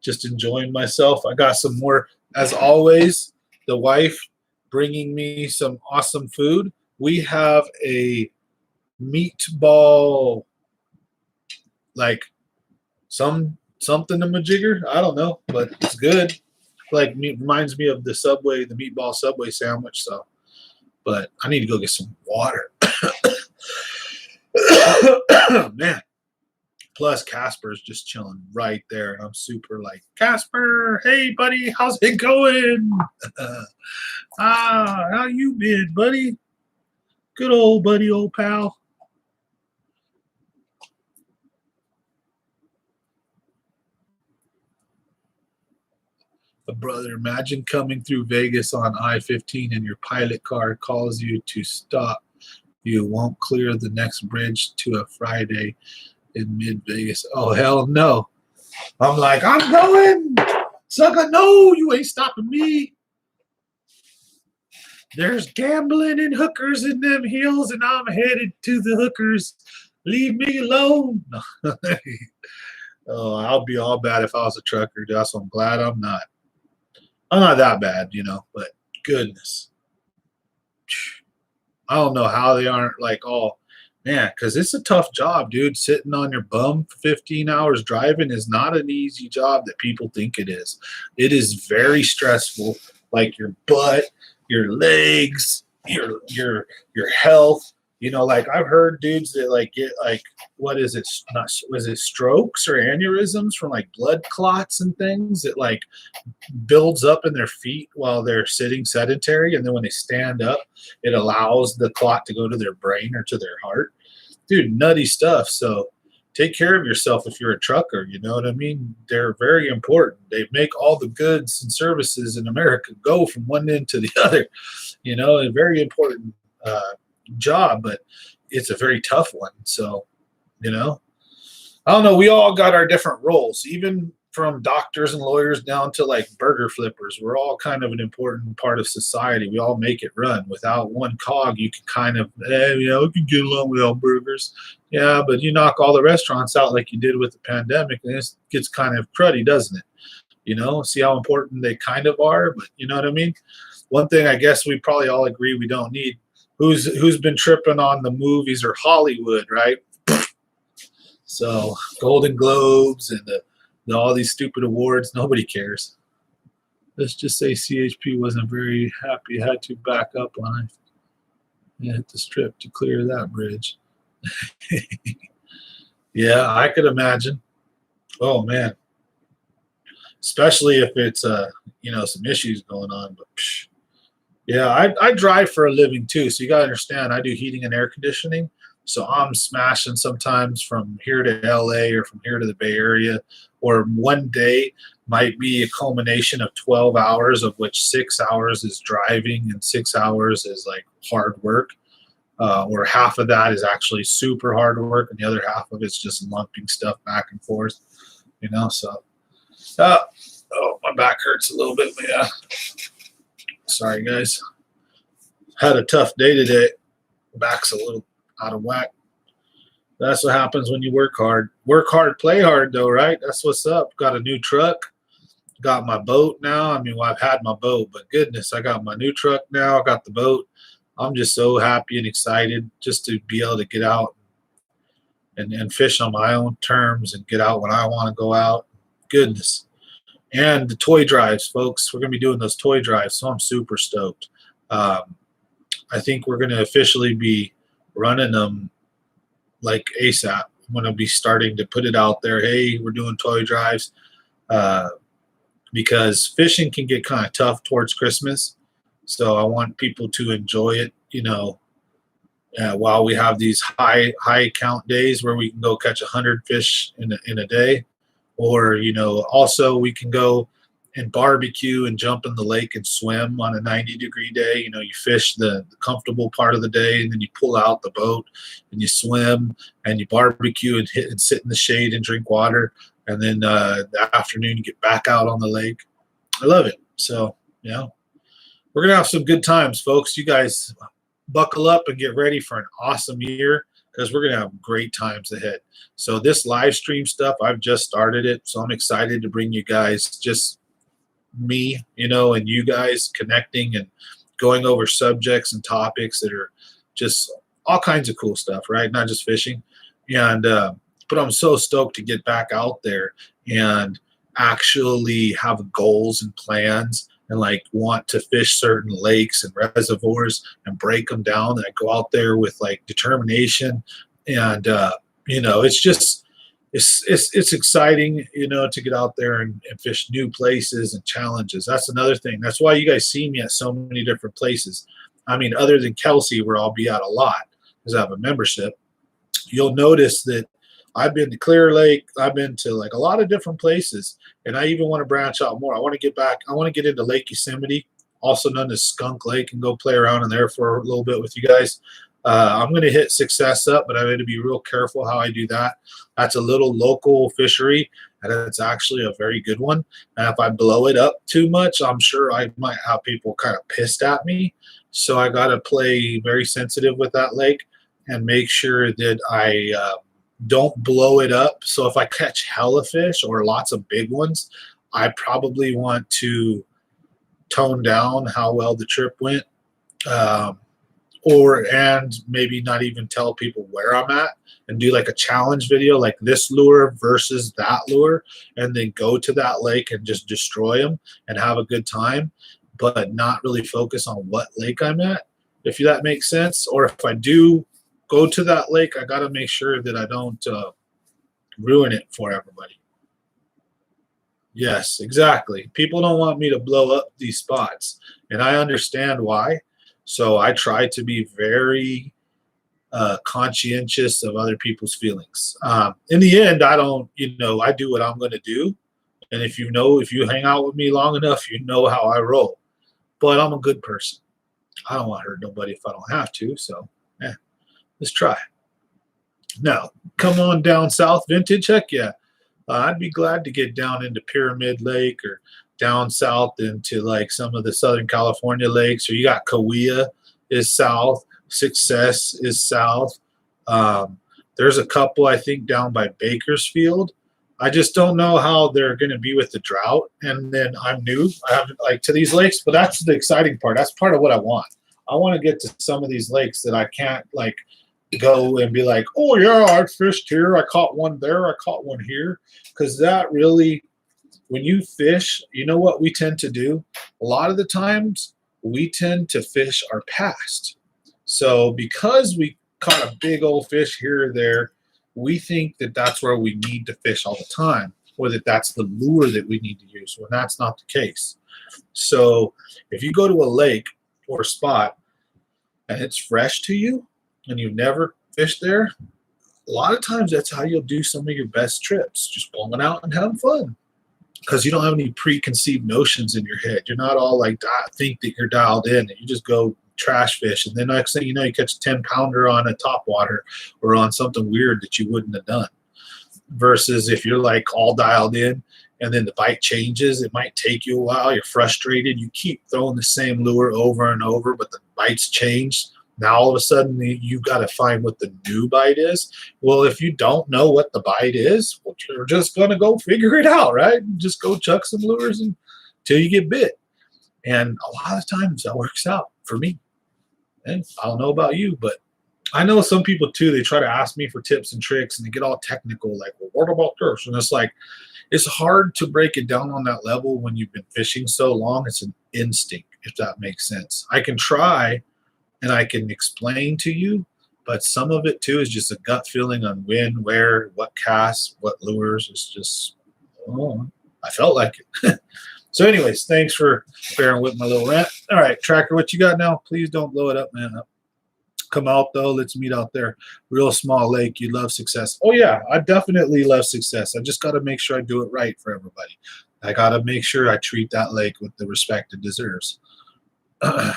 just enjoying myself. I got some more, as always, the wife bringing me some awesome food. We have a meatball, like something in a jigger. I don't know, but it's good. Reminds me of the Subway, the meatball Subway sandwich. So, but I need to go get some water. Man. Plus, Casper's just chilling right there, and I'm super like, Casper, hey buddy, how's it going? How you been, buddy? Good old buddy, old pal. Brother, imagine coming through Vegas on I-15 and your pilot car calls you to stop. You won't clear the next bridge to a Friday in mid-Vegas. Oh, hell no. I'm like, I'm going. Sucker, no, you ain't stopping me. There's gambling and hookers in them hills, and I'm headed to the hookers. Leave me alone. Oh, I'll be all bad if I was a trucker. That's why I'm glad I'm not. I'm not that bad, but goodness. I don't know how they aren't like all, man, because it's a tough job, dude. Sitting on your bum for 15 hours driving is not an easy job that people think it is. It is very stressful, like your butt, your legs, your health. Like I've heard dudes that like get like what is it? Not was it strokes or aneurysms from like blood clots and things that like builds up in their feet while they're sitting sedentary, and then when they stand up, it allows the clot to go to their brain or to their heart. Dude, nutty stuff. So take care of yourself if you're a trucker. You know what I mean? They're very important. They make all the goods and services in America go from one end to the other. A very important job, but it's a very tough one. So, I don't know. We all got our different roles, even from doctors and lawyers down to like burger flippers. We're all kind of an important part of society. We all make it run. Without one cog, you can kind of, we can get along without burgers. Yeah, but you knock all the restaurants out like you did with the pandemic, and it gets kind of cruddy, doesn't it? See how important they kind of are, but you know what I mean? One thing I guess we probably all agree we don't need. Who's been tripping on the movies or Hollywood, right? So Golden Globes and all these stupid awards, nobody cares. Let's just say CHP wasn't very happy, had to back up on it. Yeah, hit the strip to clear that bridge. Yeah, I could imagine. Oh man, especially if it's some issues going on. But yeah, I drive for a living too, so you gotta understand. I do heating and air conditioning. So I'm smashing sometimes from here to LA or from here to the Bay Area, or one day might be a culmination of 12 hours, of which 6 hours is driving and 6 hours is like hard work, or half of that is actually super hard work, and the other half of it's just lumping stuff back and forth, So, my back hurts a little bit, but yeah. Sorry, guys. Had a tough day today. Back's a little out of whack. That's what happens when you work hard. Work hard, play hard, though, right? That's what's up. Got a new truck. Got my boat now. I've had my boat, but goodness, I got my new truck now. I got the boat. I'm just so happy and excited just to be able to get out and fish on my own terms and get out when I want to go out. Goodness. And the toy drives, folks. We're going to be doing those toy drives, so I'm super stoked. I think we're going to officially be running them like ASAP. I'm going to be starting to put it out there. Hey, we're doing toy drives, because fishing can get kind of tough towards Christmas. So I want people to enjoy it, while we have these high count days where we can go catch 100 fish in a day. Or, also we can go and barbecue and jump in the lake and swim on a 90-degree day. You fish the comfortable part of the day, and then you pull out the boat and you swim and you barbecue and sit in the shade and drink water. And then the afternoon you get back out on the lake. I love it. So, we're going to have some good times, folks. You guys buckle up and get ready for an awesome year, because we're going to have great times ahead. So this live stream stuff, I've just started it. So I'm excited to bring you guys, just me, and you guys connecting and going over subjects and topics that are just all kinds of cool stuff, right? Not just fishing. And, but I'm so stoked to get back out there and actually have goals and plans, and like want to fish certain lakes and reservoirs and break them down. And I go out there with like determination, and it's just it's exciting, to get out there and fish new places and challenges. That's another thing. That's why you guys see me at so many different places. Other than Kelsey, where I'll be at a lot because I have a membership, you'll notice that I've been to Clear Lake. I've been to like a lot of different places, and I even want to branch out more. I want to get back. I want to get into Lake Yosemite, also known as Skunk Lake, and go play around in there for a little bit with you guys. I'm going to hit Success up, but I'm going to be real careful how I do that. That's a little local fishery, and it's actually a very good one. And if I blow it up too much, I'm sure I might have people kind of pissed at me. So I got to play very sensitive with that lake and make sure that I don't blow it up. So if I catch hella fish or lots of big ones, I probably want to tone down how well the trip went, um, and maybe not even tell people where I'm at and do like a challenge video, like this lure versus that lure, and then go to that lake and just destroy them and have a good time, but not really focus on what lake I'm at, if that makes sense. Or if I do go to that lake, I got to make sure that I don't ruin it for everybody. Yes, exactly. People don't want me to blow up these spots, and I understand why. So I try to be very conscientious of other people's feelings. In the end, I don't, I do what I'm going to do. And if you hang out with me long enough, you know how I roll. But I'm a good person. I don't want to hurt nobody if I don't have to. So, yeah, let's try. Now, come on down south, vintage. Heck yeah. I'd be glad to get down into Pyramid Lake or down south into like some of the Southern California lakes. Or you got Cahuilla is south, Success is south. There's a couple I think down by Bakersfield. I just don't know how they're going to be with the drought. And then I'm new, I haven't like to these lakes, but that's the exciting part. That's part of what I want. I want to get to some of these lakes that I can't like go and be like, oh yeah, I fished here, I caught one there, I caught one here, because that really, when you fish, you know what we tend to do? A lot of the times we tend to fish our past. So because we caught a big old fish here or there, we think that that's where we need to fish all the time, or that that's the lure that we need to use, when that's not the case. So if you go to a lake or a spot and it's fresh to you and you've never fished there, a lot of times that's how you'll do some of your best trips, just going out and having fun, because you don't have any preconceived notions in your head. You're not all like think that you're dialed in, and you just go trash fish, and then next thing you know, you catch a 10-pounder on a topwater or on something weird that you wouldn't have done. Versus if you're like all dialed in and then the bite changes, it might take you a while, you're frustrated, you keep throwing the same lure over and over, but the bites change. Now all of a sudden you've got to find what the new bite is. Well, if you don't know what the bite is, well, you're just going to go figure it out, right? Just go chuck some lures until you get bit. And a lot of times that works out for me. And I don't know about you, but I know some people too, they try to ask me for tips and tricks and they get all technical, like, well, what about this? And it's like, it's hard to break it down on that level when you've been fishing so long. It's an instinct, if that makes sense. I can try and I can explain to you, but some of it too is just a gut feeling on when, where, what casts, what lures. It's just, oh, I felt like it. So anyways, thanks for bearing with my little rant. All right, Tracker, what you got now? Please don't blow it up, man. Come out though. Let's meet out there. Real small lake. You love Success. Oh yeah, I definitely love Success. I just got to make sure I do it right for everybody. I got to make sure I treat that lake with the respect it deserves. I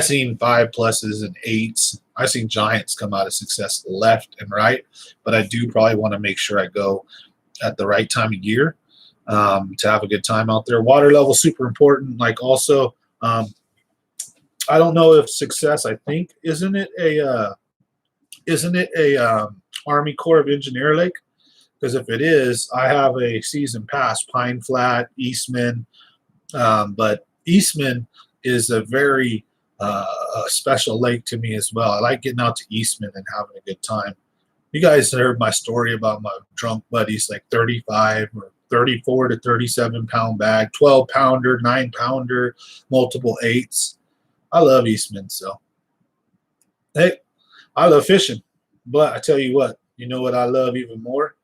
seen 5+s and 8s. I seen giants come out of Success left and right, but I do probably want to make sure I go at the right time of year to have a good time out there. Water level super important. Like also, I don't know if Success. I think isn't it a Army Corps of Engineer lake? Because if it is, I have a season pass. Pine Flat, Eastman, but Eastman is a very a special lake to me as well. I like getting out to Eastman and having a good time. You guys heard my story about my drunk buddies, like 35 or 34 to 37 pound bag, 12-pounder, 9-pounder, multiple 8s. I love Eastman. So, hey, I love fishing. But I tell you what, you know what I love even more?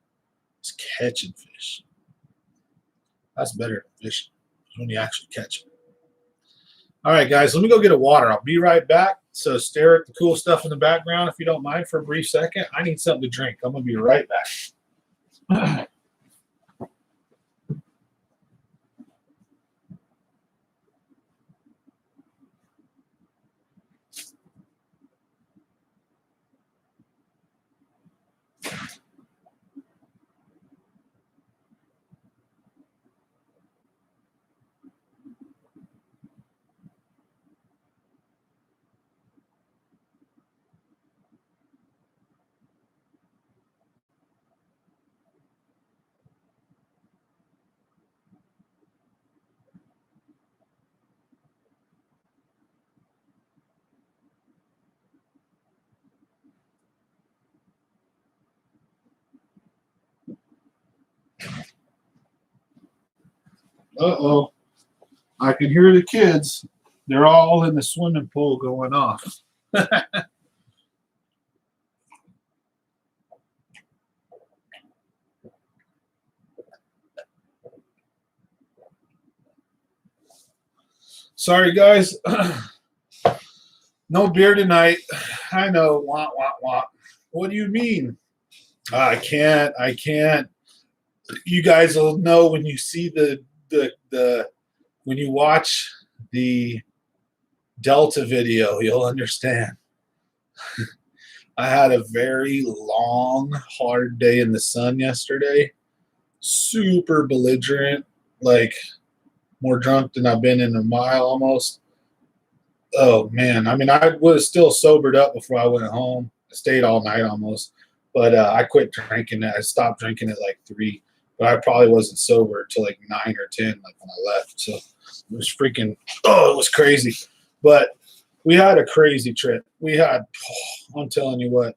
It's catching fish. That's better than fishing when you actually catch them. All right, guys, let me go get a water. I'll be right back. So stare at the cool stuff in the background if you don't mind for a brief second. I need something to drink. I'm going to be right back. Uh-oh. I can hear the kids. They're all in the swimming pool going off. Sorry, guys. No beer tonight. I know. Wah, wah, wah. What do you mean? I can't. You guys will know when you see the when you watch the Delta video, you'll understand. I had a very long, hard day in the sun yesterday. Super belligerent, like more drunk than I've been in a mile almost. Oh man, I mean, I was still sobered up before I went home. I stayed all night almost, but I quit drinking. I stopped drinking at like 3, but I probably wasn't sober till like 9 or 10, like when I left. So it was freaking. Oh, it was crazy. But we had a crazy trip. We had. I'm telling you what.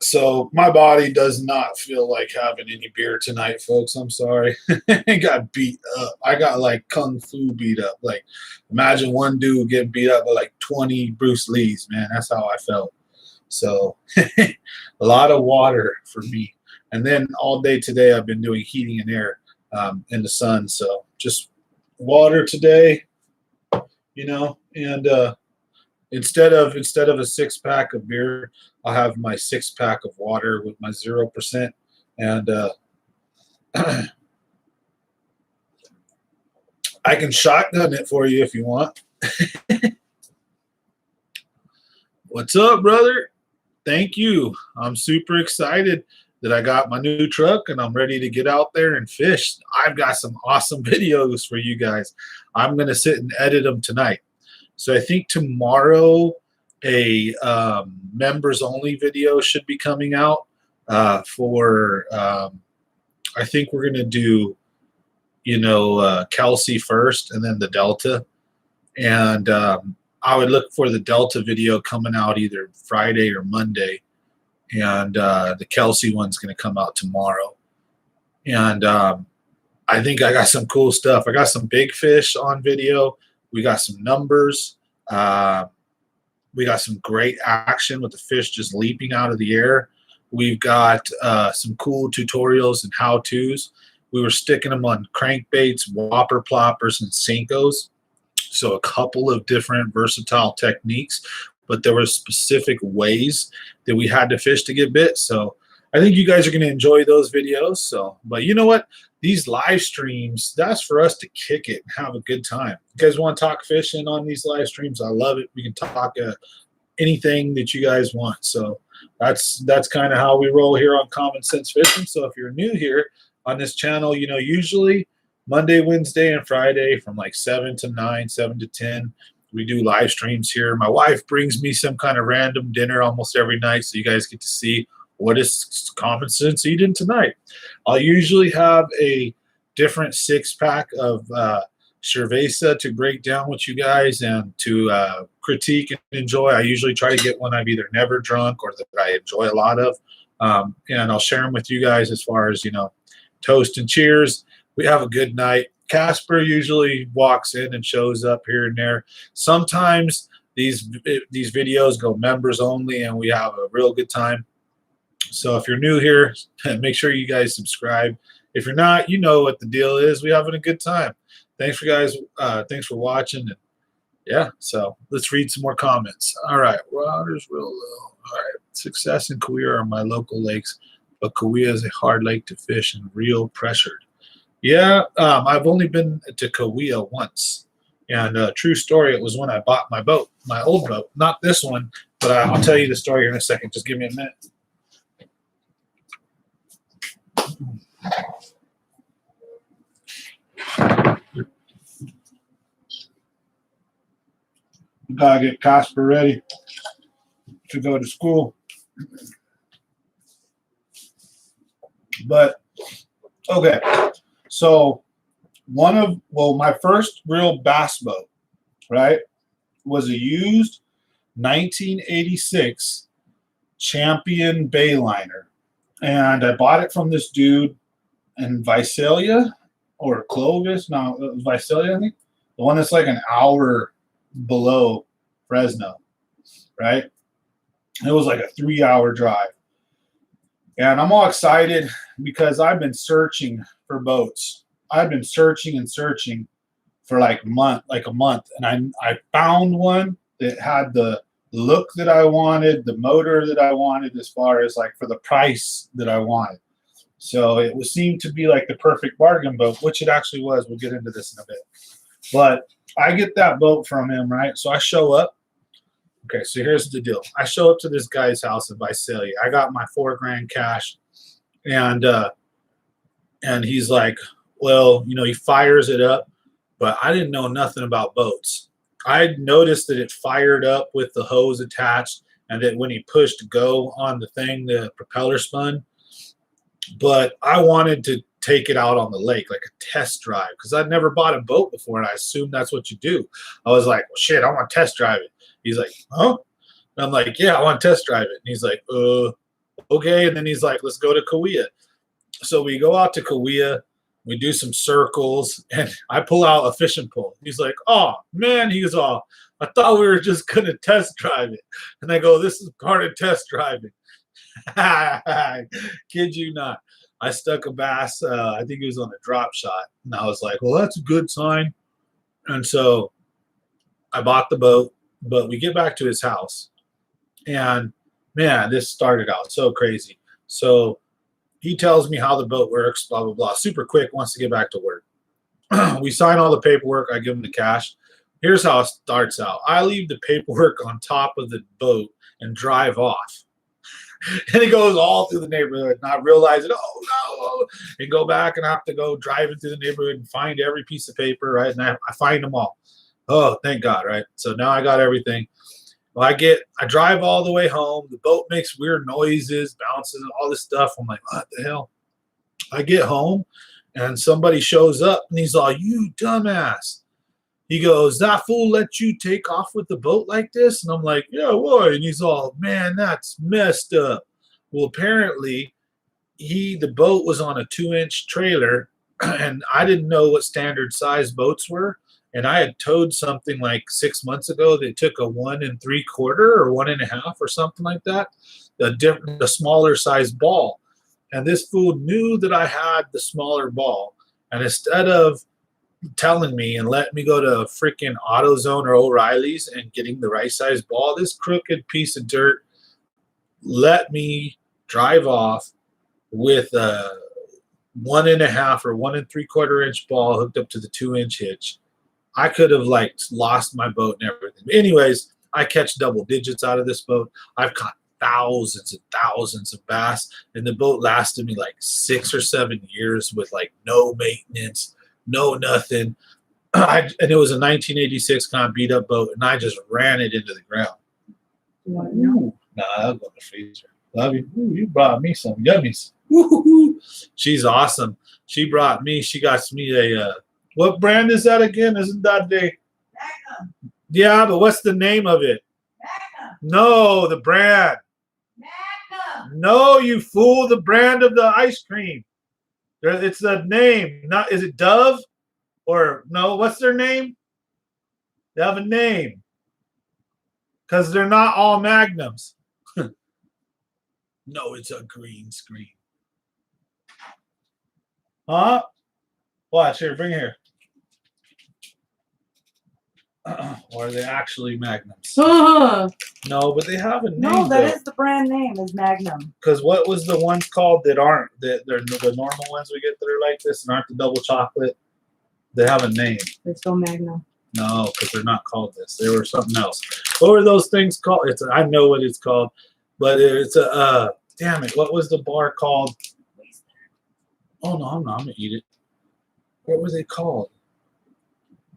So my body does not feel like having any beer tonight, folks. I'm sorry. I got beat up. I got like kung fu beat up. Like imagine one dude getting beat up by like 20 Bruce Lees, man. That's how I felt. So a lot of water for me. And then all day today I've been doing heating and air in the sun. So just water today, you know, and instead of a 6-pack of beer, I'll have my 6-pack of water with my 0%, and I can shotgun it for you if you want. What's up, brother? Thank you. I'm super excited that I got my new truck and I'm ready to get out there and fish. I've got some awesome videos for you guys. I'm going to sit and edit them tonight. So I think tomorrow a members only video should be coming out for I think we're going to do, you know, Kelsey first and then the Delta. And I would look for the Delta video coming out either Friday or Monday. And the Kelsey one's going to come out tomorrow. And I think I got some cool stuff. I got some big fish on video. We got some numbers. We got some great action with the fish just leaping out of the air. We've got some cool tutorials and how-tos. We were sticking them on crankbaits, whopper ploppers, and Senkos. So a couple of different versatile techniques, but there were specific ways that we had to fish to get bit. So I think you guys are going to enjoy those videos. So, but you know what? These live streams, that's for us to kick it and have a good time. You guys want to talk fishing on these live streams? I love it. We can talk anything that you guys want. So that's kind of how we roll here on Common Sense Fishing. So if you're new here on this channel, you know, usually Monday, Wednesday, and Friday from like 7 to 9, 7 to 10, we do live streams here. My wife brings me some kind of random dinner almost every night, so you guys get to see what is Common Sense eating tonight. I'll usually have a different 6-pack of cerveza to break down with you guys and to critique and enjoy. I usually try to get one I've either never drunk or that I enjoy a lot of, and I'll share them with you guys as far as, you know, toast and cheers. We have a good night. Casper usually walks in and shows up here and there. Sometimes these videos go members only, and we have a real good time. So if you're new here, make sure you guys subscribe. If you're not, you know what the deal is. We're having a good time. Thanks for guys. Thanks for watching. And yeah, so let's read some more comments. All right, water's real low. All right, success and Kauai are my local lakes, but Kauai is a hard lake to fish and real pressured. Yeah, I've only been to Kauai once, and true story, it was when I bought my boat, my old boat, not this one, but I'll tell you the story here in a second. Just give me a minute. We gotta get Casper ready to go to school. But okay, so my first real bass boat, right, was a used 1986 Champion Bayliner, and I bought it from this dude in Visalia, or Clovis, no, Visalia, I think. The one that's like an hour below Fresno, right? It was like a 3-hour drive. And I'm all excited because I've been searching for boats. I've been searching and searching for like a month. And I found one that had the look that I wanted, the motor that I wanted, as far as like for the price that I wanted. So it seemed to be like the perfect bargain boat, which it actually was. We'll get into this in a bit. But I get that boat from him, right? So I show up. Okay, so here's the deal. I show up to this guy's house in Visalia. I got my $4,000 cash, and he's like, well, you know, he fires it up, but I didn't know nothing about boats. I noticed that it fired up with the hose attached, and that when he pushed go on the thing, the propeller spun. But I wanted to take it out on the lake, like a test drive, because I'd never bought a boat before, and I assumed that's what you do. I was like, well, shit, I want to test drive it. He's like, huh? And I'm like, yeah, I want to test drive it. And he's like, okay. And then he's like, let's go to Kauai. So we go out to Kauai. We do some circles, and I pull out a fishing pole. He's like, oh, man, he's all, I thought we were just going to test drive it. And I go, this is part of test driving. Kid you not. I stuck a bass. I think it was on a drop shot. And I was like, well, that's a good sign. And so I bought the boat, but we get back to his house. And, man, this started out so crazy. So he tells me how the boat works, blah, blah, blah. Super quick, wants to get back to work. We sign all the paperwork. I give him the cash. Here's how it starts out. I leave the paperwork on top of the boat and drive off. And it goes all through the neighborhood, and I realize it, oh no, and go back and I have to go driving through the neighborhood and find every piece of paper, right? And I find them all. Oh, thank God, right? So now I got everything. Well, I drive all the way home. The boat makes weird noises, bounces, all this stuff. I'm like, what the hell? I get home, and somebody shows up, and he's all, you dumbass. He goes, that fool let you take off with the boat like this? And I'm like, yeah, why? And he's all, man, that's messed up. Well, apparently, the boat was on a 2-inch trailer, and I didn't know what standard size boats were. And I had towed something like 6 months ago that took a 1 3/4 or 1.5 or something like that, the smaller size ball. And this fool knew that I had the smaller ball. And instead of telling me and letting me go to freaking AutoZone or O'Reilly's and getting the right size ball, this crooked piece of dirt let me drive off with a 1.5 or 1 3/4 inch ball hooked up to the 2-inch hitch. I could have like lost my boat and everything. Anyways, I catch double digits out of this boat. I've caught thousands and thousands of bass, and the boat lasted me like 6 or 7 years with like no maintenance, no nothing. And it was a 1986 kind of beat up boat, and I just ran it into the ground. Ooh, nah, I'll go in the freezer. Love you. Ooh, you brought me some yummies. Woo-hoo-hoo. She's awesome. She got me a, what brand is that again? Isn't that the Magnum. Yeah, but what's the name of it? Magnum. No, the brand. Magnum. No, you fool, the brand of the ice cream. It's the name. Not, is it Dove? Or no, what's their name? They have a name. Because they're not all Magnums. No, it's a green screen. Huh? Watch here, bring it here. Or are they actually Magnums? No, but they have a name. No, that is the brand name, is Magnum. Because what was the ones called that aren't, that they're the normal ones we get that are like this and aren't the double chocolate? They have a name. They're still Magnum. No, because they're not called this. They were something else. What were those things called? I know what it's called, but it's a damn it. What was the bar called? Oh no, I'm gonna eat it. What were they called?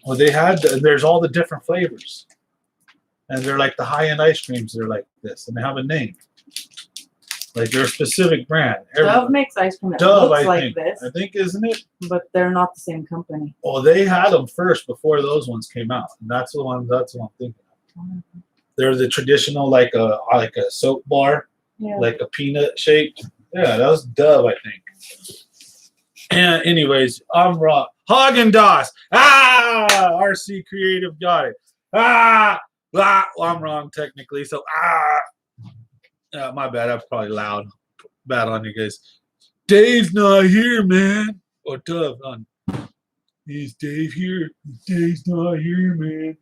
Well, they had there's all the different flavors, and they're like the high-end ice creams. They're like this, and they have a name. Like they're a specific brand. Dove makes ice cream that Dove, looks I like think. this. I think, isn't it? But they're not the same company. Well, they had them first before those ones came out, and that's the one I'm thinking of. They're the traditional like a soap bar, Yeah. like a peanut shaped. Yeah, that was Dove, I think. And anyways, I'm wrong. Haagen-Dazs. RC Creative got it. Well, I'm wrong technically. So my bad. I'm probably loud. Bad on you guys. Dave's not here, man. Or Dove. Is Dave here? Dave's not here, man.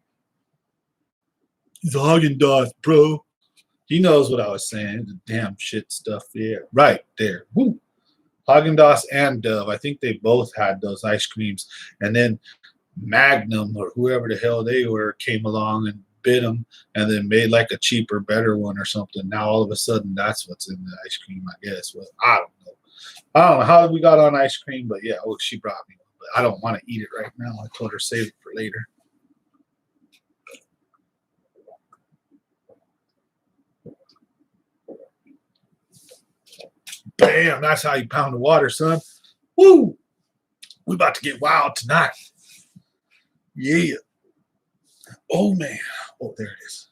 It's Haagen-Dazs, bro. He knows what I was saying. The damn shit stuff. Yeah, right there. Woo. Haagen-Dazs and Dove. I think they both had those ice creams. And then Magnum or whoever the hell they were came along and bid them and then made like a cheaper, better one or something. Now all of a sudden that's what's in the ice cream, I guess. Well, I don't know. I don't know how we got on ice cream, but yeah, she brought me one. But I don't want to eat it right now. I told her save it for later. Bam, that's how you pound the water, son. Woo! We about to get wild tonight. Yeah. Oh, man. Oh, there it is.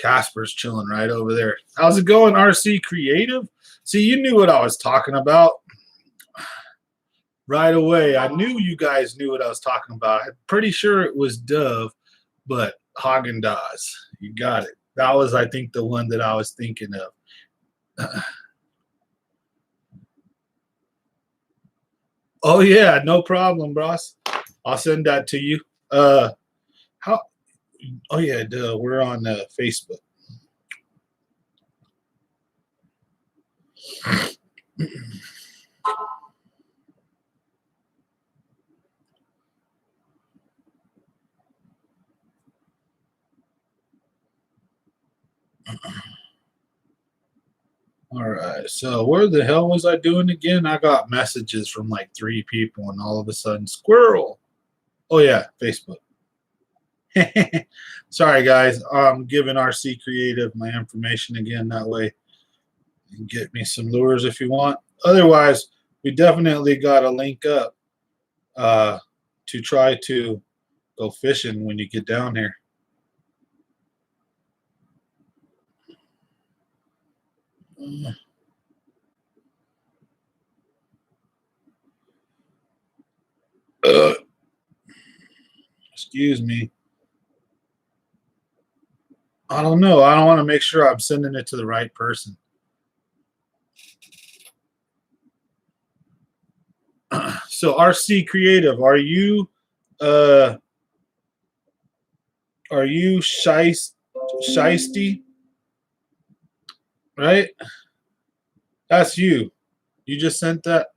Casper's chilling right over there. How's it going, RC Creative? See, you knew what I was talking about right away. I knew you guys knew what I was talking about. I'm pretty sure it was Dove, but Haagen-Dazs. You got it. That was, I think, the one that I was thinking of. Oh yeah, no problem, boss. I'll send that to you. How? Oh yeah, duh. We're on Facebook. All right, so where the hell was I doing again? I got messages from like 3 people, and all of a sudden, squirrel. Oh yeah, Facebook. Sorry guys, I'm giving RC Creative my information again. That way, you can get me some lures if you want. Otherwise, we definitely got to link up to try to go fishing when you get down here. Excuse me. I don't know. I don't want to make sure I'm sending it to the right person. So RC Creative, are you Shiesty? Right? That's you. You just sent that?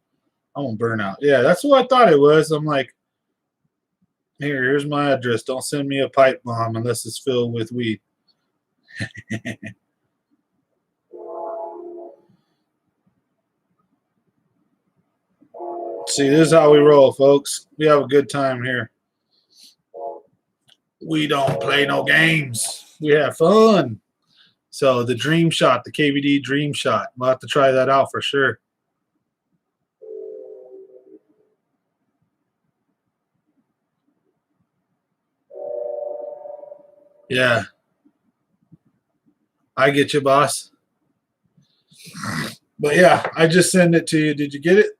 I won't burn out. Yeah, that's what I thought it was. I'm like, here's my address. Don't send me a pipe bomb unless it's filled with weed. See, this is how we roll, folks. We have a good time here. We don't play no games. We have fun. So the Dream Shot, the KVD Dream Shot. We'll have to try that out for sure. Yeah. I get you, boss. But yeah, I just sent it to you. Did you get it?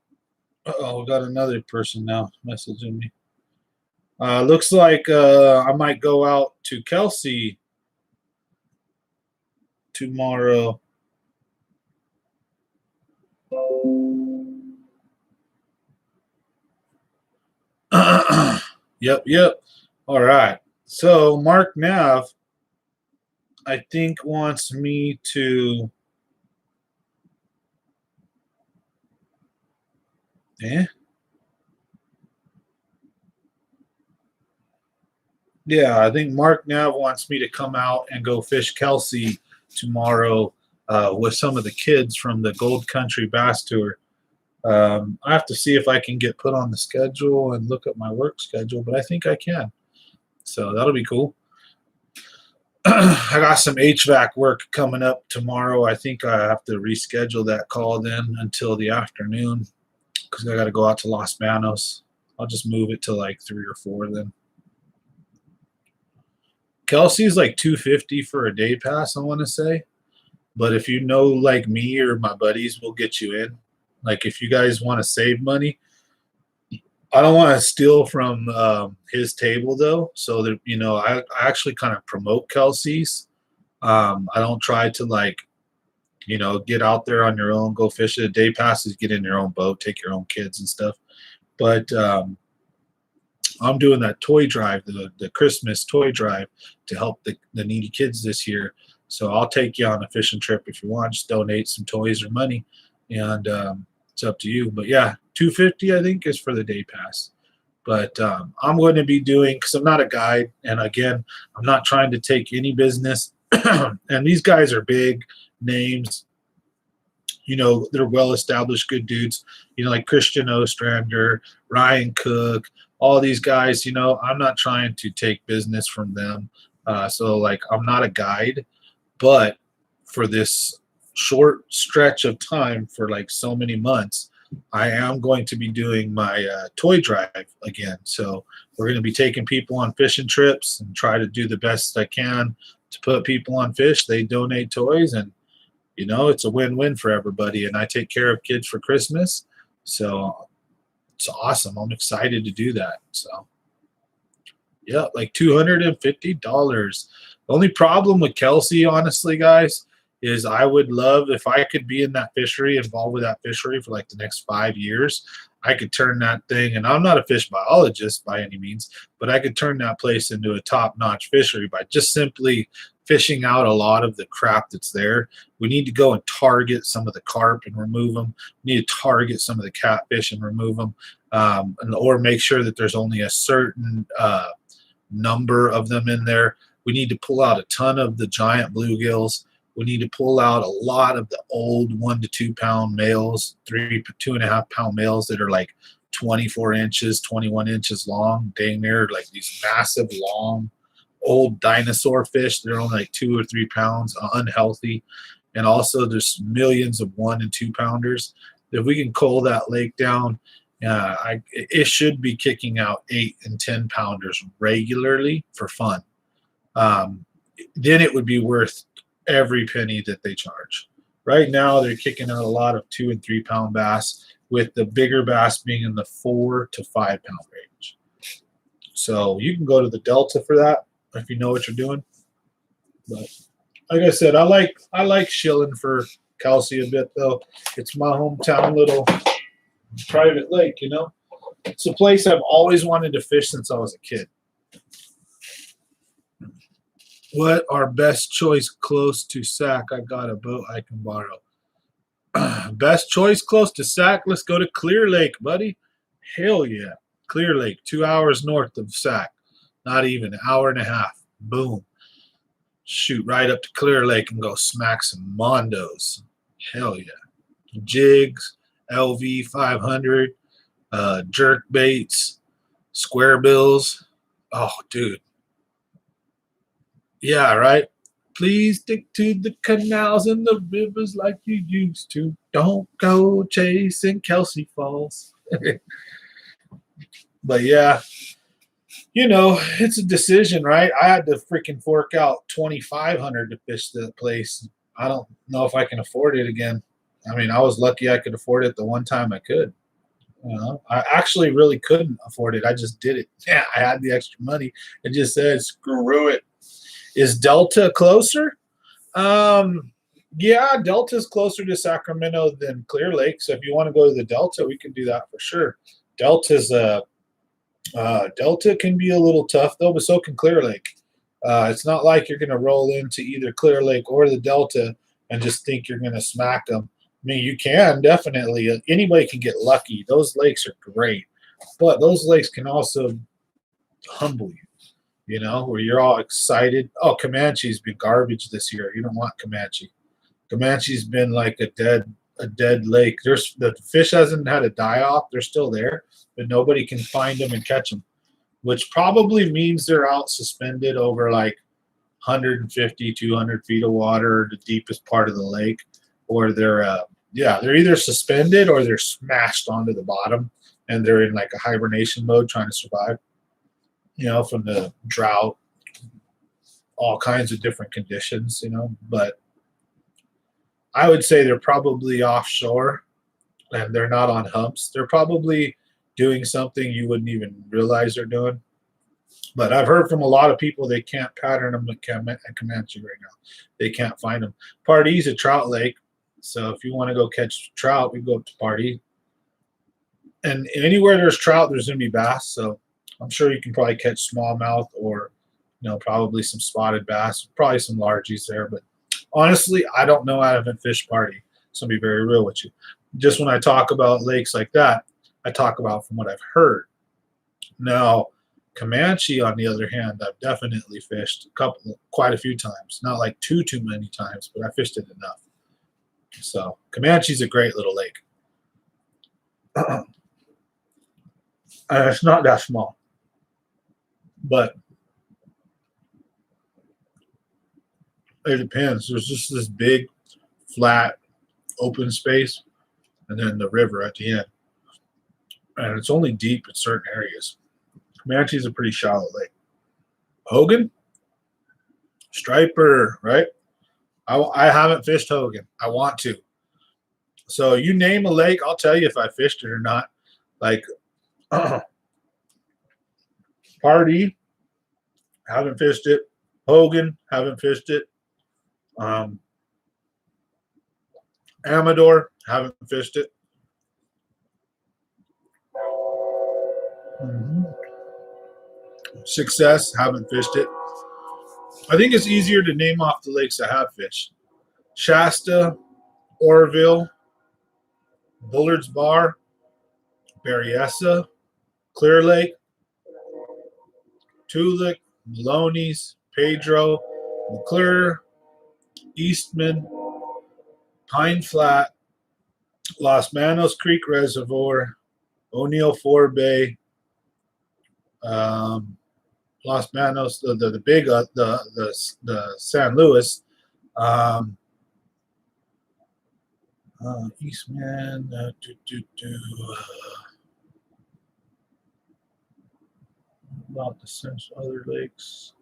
Uh-oh, we got another person now messaging me. Looks like I might go out to Kelsey tomorrow. Yep. All right. So Mark Nav, I think, wants me to. Yeah, I think Mark Nav wants me to come out and go fish Kelsey tomorrow with some of the kids from the Gold Country Bass Tour. I have to see if I can get put on the schedule and look at my work schedule, but I think I can. So that'll be cool. I got some HVAC work coming up tomorrow. I think I have to reschedule that call then until the afternoon because I got to go out to Los Banos. I'll just move it to like 3 or 4 then. Kelsey's like $250 for a day pass, I want to say. But if you know, like me or my buddies, we'll get you in. Like if you guys want to save money, I don't want to steal from his table though. So that I actually kind of promote Kelsey's. I don't try to like get out there on your own, go fish it. Day passes, get in your own boat, take your own kids and stuff. But I'm doing that toy drive, the Christmas toy drive to help the needy kids this year. So I'll take you on a fishing trip if you want. Just donate some toys or money, and it's up to you. But yeah, $250 I think is for the day pass. But I'm going to be doing, because I'm not a guide, and again, I'm not trying to take any business. And these guys are big names. They're well-established, good dudes. Like Christian Ostrander, Ryan Cook, all these guys. I'm not trying to take business from them. So like, I'm not a guide, but for this short stretch of time, for like so many months, I am going to be doing my toy drive again. So we're going to be taking people on fishing trips and try to do the best I can to put people on fish. They donate toys, and it's a win-win for everybody. And I take care of kids for Christmas, so it's awesome. I'm excited to do that. So yeah, like $250. The only problem with Kelsey, honestly, guys, is I would love if I could be in that fishery, involved with that fishery for like the next 5 years. I could turn that thing, and I'm not a fish biologist by any means, but I could turn that place into a top-notch fishery by just simply fishing out a lot of the crap that's there. We need to go and target some of the carp and remove them. We need to target some of the catfish and remove them, or make sure that there's only a certain number of them in there. We need to pull out a ton of the giant bluegills. We need to pull out a lot of the old 1 to 2 pound males, 2.5 pound males that are like 24 inches, 21 inches long, dang near like these massive, long, old dinosaur fish. They're only like 2 or 3 pounds, unhealthy. And also there's millions of 1 and 2 pounders. If we can cull that lake down, it should be kicking out 8 and 10 pounders regularly for fun. Then it would be worth every penny that they charge. Right now, they're kicking out a lot of 2 and 3 pound bass, with the bigger bass being in the 4 to 5 pound range. So you can go to the Delta for that if you know what you're doing. But like I said, I like shilling for Kelsey a bit though. It's my hometown little private lake. It's a place I've always wanted to fish since I was a kid. What our best choice close to Sac? I got a boat I can borrow. Best choice close to Sac? Let's go to Clear Lake, buddy. Hell yeah. Clear Lake, 2 hours north of Sac. Not even an hour and a half. Boom. Shoot right up to Clear Lake and go smack some mondos. Hell yeah. Jigs, LV 500, jerk baits, square bills. Oh, dude. Yeah, right. Please stick to the canals and the rivers like you used to. Don't go chasing Kelsey Falls. But yeah, it's a decision, right? I had to freaking fork out $2,500 to fish the place. I don't know if I can afford it again. I mean, I was lucky I could afford it the one time I could. I actually really couldn't afford it. I just did it. Yeah, I had the extra money and just said, screw it. Is Delta closer? Yeah, Delta's closer to Sacramento than Clear Lake. So if you want to go to the Delta, we can do that for sure. Delta can be a little tough though, but so can Clear Lake. It's not like you're going to roll into either Clear Lake or the Delta and just think you're going to smack them. I mean, you can definitely. Anybody can get lucky. Those lakes are great, but those lakes can also humble you. Where you're all excited. Oh, Comanche's been garbage this year. You don't want Comanche. Comanche's been like a dead lake. The fish hasn't had a die off. They're still there, but nobody can find them and catch them, which probably means they're out suspended over like 150, 200 feet of water, the deepest part of the lake, or they're either suspended or they're smashed onto the bottom and they're in like a hibernation mode trying to survive. From the drought, all kinds of different conditions, but I would say they're probably offshore and they're not on humps. They're probably doing something you wouldn't even realize they're doing. But I've heard from a lot of people they can't pattern them at Comanche right now. They can't find them. Pardee's a trout lake, so if you want to go catch trout, we go up to Pardee. And anywhere there's trout, there's going to be bass. So I'm sure you can probably catch smallmouth or, probably some spotted bass, probably some largies there. But honestly, I don't know. I haven't fished Pardee. So I'll be very real with you. Just when I talk about lakes like that, I talk about from what I've heard. Now, Comanche, on the other hand, I've definitely fished quite a few times. Not like too many times, but I fished it enough. So Comanche's a great little lake. And it's not that small, but it depends. There's just this big, flat, open space, and then the river at the end. And it's only deep in certain areas. Comanche's a pretty shallow lake. Hogan? Striper, right? I haven't fished Hogan. I want to. So you name a lake, I'll tell you if I fished it or not. Like Pardee, haven't fished it. Hogan, haven't fished it. Amador, haven't fished it. Success, haven't fished it. I think it's easier to name off the lakes I have fished. Shasta, Oroville, Bullard's Bar, Berryessa, Clear Lake, Tulick, Maloney's, Pedro, McClure, Eastman, Pine Flat, Los Manos Creek Reservoir, O'Neill Forebay, Los Manos, the big the San Luis, Eastman, about the other lakes.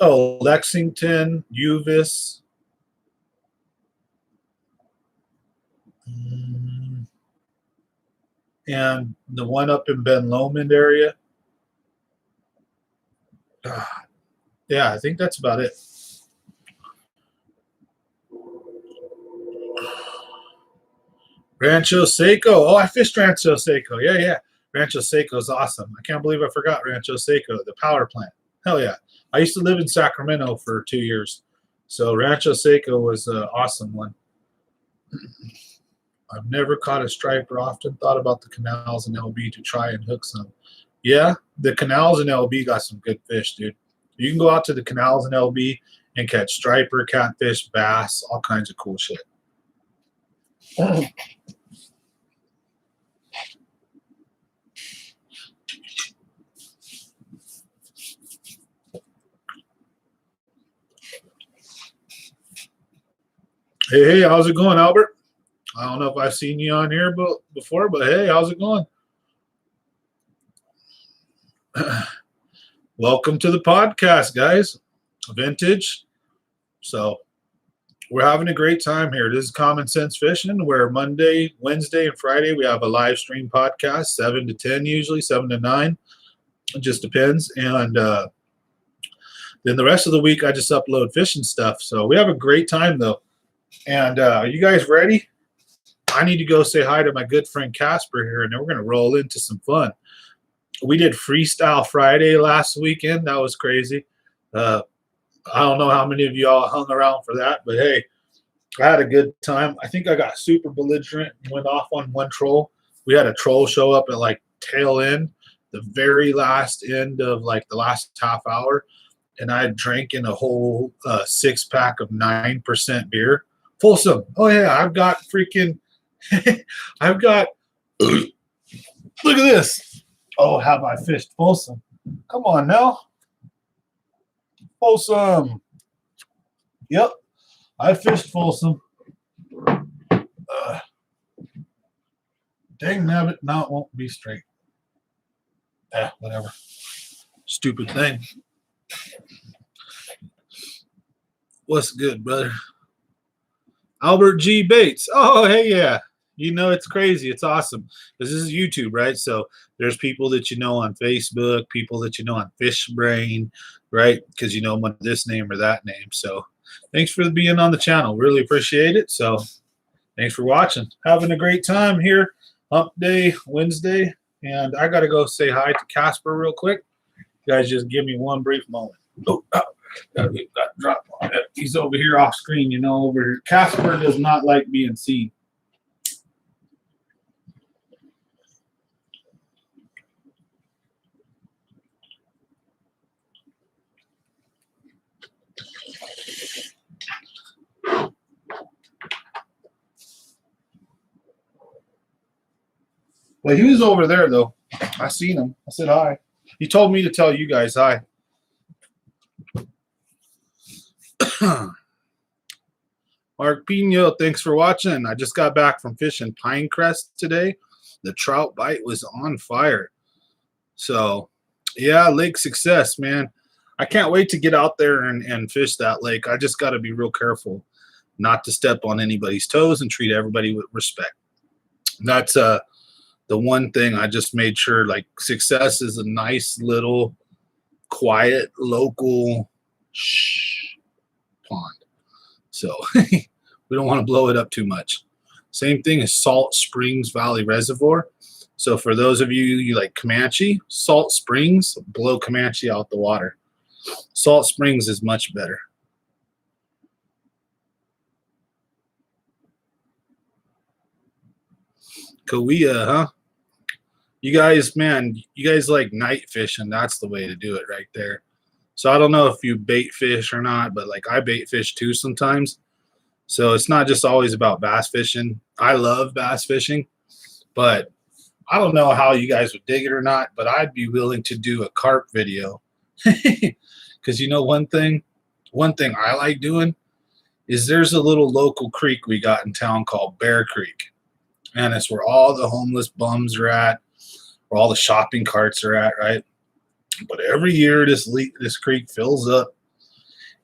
Oh, Lexington, Uvis. And the one up in Ben Lomond area. Yeah, I think that's about it. Rancho Seco. Oh, I fished Rancho Seco. Yeah. Rancho Seco is awesome. I can't believe I forgot Rancho Seco, the power plant. Hell yeah. I used to live in Sacramento for 2 years. So Rancho Seco was an awesome one. I've never caught a striper. Often thought about the canals and LB to try and hook some. Yeah, the canals and LB got some good fish, dude. You can go out to the canals and LB and catch striper, catfish, bass, all kinds of cool shit. Hey, how's it going, Albert? I don't know if I've seen you on here before, but hey, how's it going? Welcome to the podcast, guys. Vintage. So we're having a great time here. This is Common Sense Fishing, where Monday, Wednesday, and Friday we have a live stream podcast, 7 to 10 usually, 7 to 9. It just depends. And then the rest of the week I just upload fishing stuff. So we have a great time, though. And are you guys ready? I need to go say hi to my good friend Casper here, and then we're going to roll into some fun. We did Freestyle Friday last weekend. That was crazy. I don't know how many of y'all hung around for that, but hey, I had a good time. I think I got super belligerent and went off on one troll. We had a troll show up at like tail end, the very last end of like the last half hour, and I drank in a whole 6-pack of 9% beer. Folsom. Oh yeah, I've got freaking I've got look at this. Oh, have I fished Folsom? Come on now. Folsom. Yep. I fished Folsom. Dang nabbit. Now it won't be straight. Whatever. Stupid thing. What's good, brother? Albert G. Bates. Oh, hey, yeah. You know, it's crazy. It's awesome because this is YouTube, right? So there's people that you know on Facebook, people that you know on FishBrain, right? Because you know them under this name or that name. So thanks for being on the channel. Really appreciate it. So thanks for watching. Having a great time here. Hump Day Wednesday. And I got to go say hi to Casper real quick. You guys just give me one brief moment. Oh, got drop on it. He's over here off screen, you know, over here. Casper does not like being seen. Well, he was over there, though. I seen him. I said hi. He told me to tell you guys hi. Mark Pino, thanks for watching. I just got back from fishing Pinecrest today. The trout bite was on fire. So, yeah, lake success, man. I can't wait to get out there and fish that lake. I just got to be real careful not to step on anybody's toes and treat everybody with respect. That's the one thing I just made sure, like, success is a nice little quiet local pond. So we don't want to blow it up too much. Same thing as Salt Springs Valley Reservoir. So for those of you like Comanche, Salt Springs, blow Comanche out the water. Salt Springs is much better. Kauai, huh? You guys, man, you guys like night fishing. That's the way to do it right there. So I don't know if you bait fish or not, but like I bait fish too sometimes. So it's not just always about bass fishing. I love bass fishing, but I don't know how you guys would dig it or not, but I'd be willing to do a carp video. Because you know one thing I like doing is there's a little local creek we got in town called Bear Creek. And it's where all the homeless bums are at, where all the shopping carts are at, right? But every year this creek fills up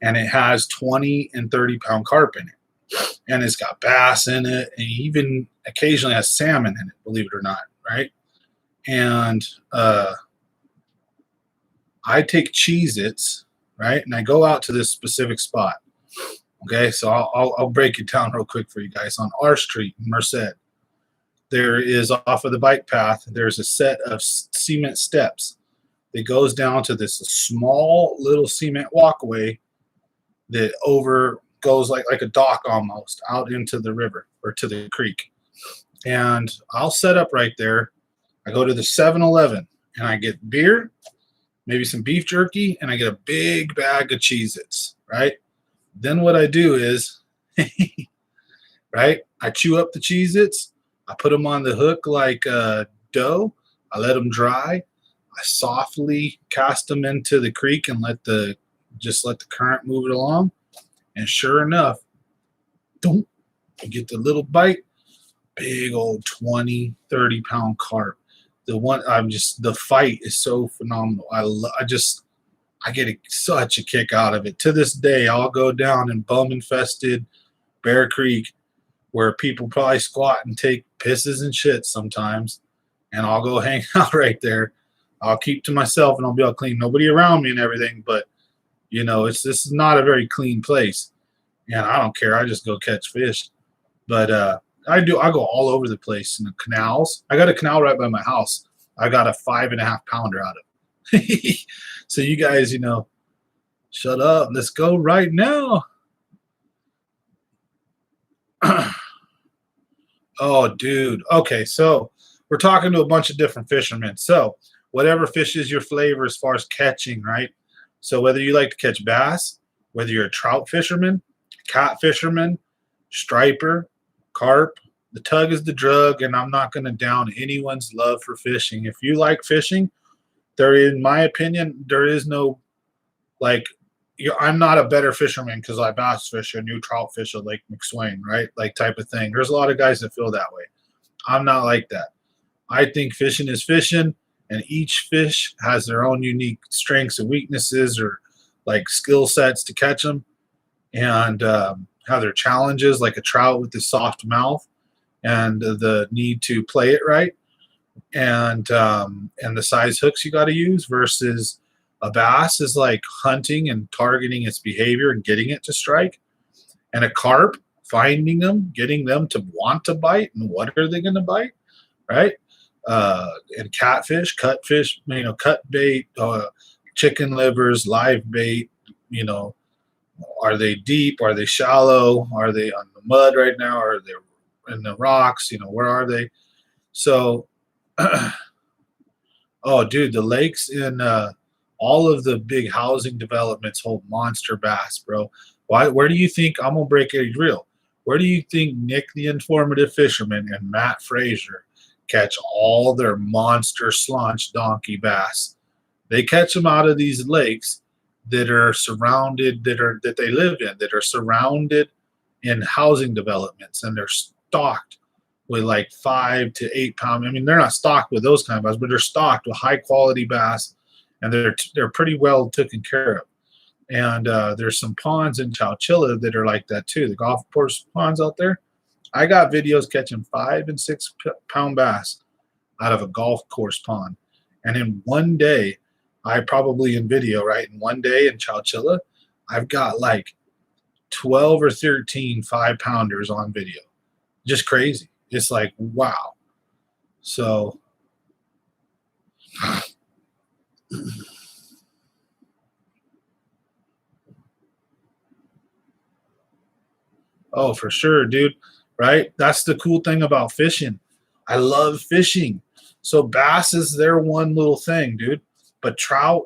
and it has 20 and 30 pound carp in it. And it's got bass in it and even occasionally has salmon in it, believe it or not, right? And I take Cheez-Its, right? And I go out to this specific spot. Okay, so I'll break it down real quick for you guys. On our street in Merced, there is off of the bike path, there's a set of cement steps that goes down to this small little cement walkway that goes like a dock almost out into the river or to the creek. And I'll set up right there. I go to the 7-Eleven and I get beer, maybe some beef jerky, and I get a big bag of Cheez-Its, right? Then what I do is, right, I chew up the Cheez-Its, I put them on the hook like dough, I let them dry, I softly cast them into the creek and just let the current move it along. And sure enough, don't you get the little bite, big old 20, 30 pound carp. The fight is so phenomenal. I get such a kick out of it. To this day, I'll go down in bum infested Bear Creek where people probably squat and take pisses and shit sometimes. And I'll go hang out right there. I'll keep to myself and I'll be all clean. Nobody around me and everything, but you know, this is not a very clean place. And I don't care. I just go catch fish. But I go all over the place in the canals. I got a canal right by my house. I got a 5.5 pounder out of it. So you guys, you know, shut up. Let's go right now. Oh, dude. Okay, so we're talking to a bunch of different fishermen. So whatever fish is your flavor as far as catching, right? So whether you like to catch bass, whether you're a trout fisherman, cat fisherman, striper, carp, the tug is the drug, and I'm not going to down anyone's love for fishing. If you like fishing, in my opinion, there is no, like, I'm not a better fisherman because I bass fish and you trout fish at Lake McSwain, right? Like type of thing. There's a lot of guys that feel that way. I'm not like that. I think fishing is fishing, and each fish has their own unique strengths and weaknesses or like skill sets to catch them, and have their challenges, like a trout with the soft mouth and the need to play it right, and the size hooks you got to use, versus a bass is like hunting and targeting its behavior and getting it to strike, and a carp, finding them, getting them to want to bite, and what are they going to bite, right? And catfish, cutfish, cut bait, chicken livers, live bait, you know, are they deep? Are they shallow? Are they on the mud right now? Are they in the rocks? Where are they? So, oh, dude, the lakes in all of the big housing developments hold monster bass, bro. Why? Where do you think, I'm gonna break it real? Where do you think Nick the Informative Fisherman and Matt Frazier catch all their monster slaunch donkey bass? They catch them out of these lakes that are surrounded, that they live in, that are surrounded in housing developments, and they're stocked with like 5 to 8 pound. I mean, they're not stocked with those kind of bass, but they're stocked with high quality bass, and they're pretty well taken care of. And there's some ponds in Chowchilla that are like that too. The golf course ponds out there. I got videos catching 5 and 6 pound bass out of a golf course pond, and in one day, I probably in video, right? In one day in Chowchilla, I've got like 12 or 13 5-pounders on video. Just crazy. It's like, wow. So, oh, for sure, dude. Right? That's the cool thing about fishing. I love fishing. So bass is their one little thing, dude. But trout,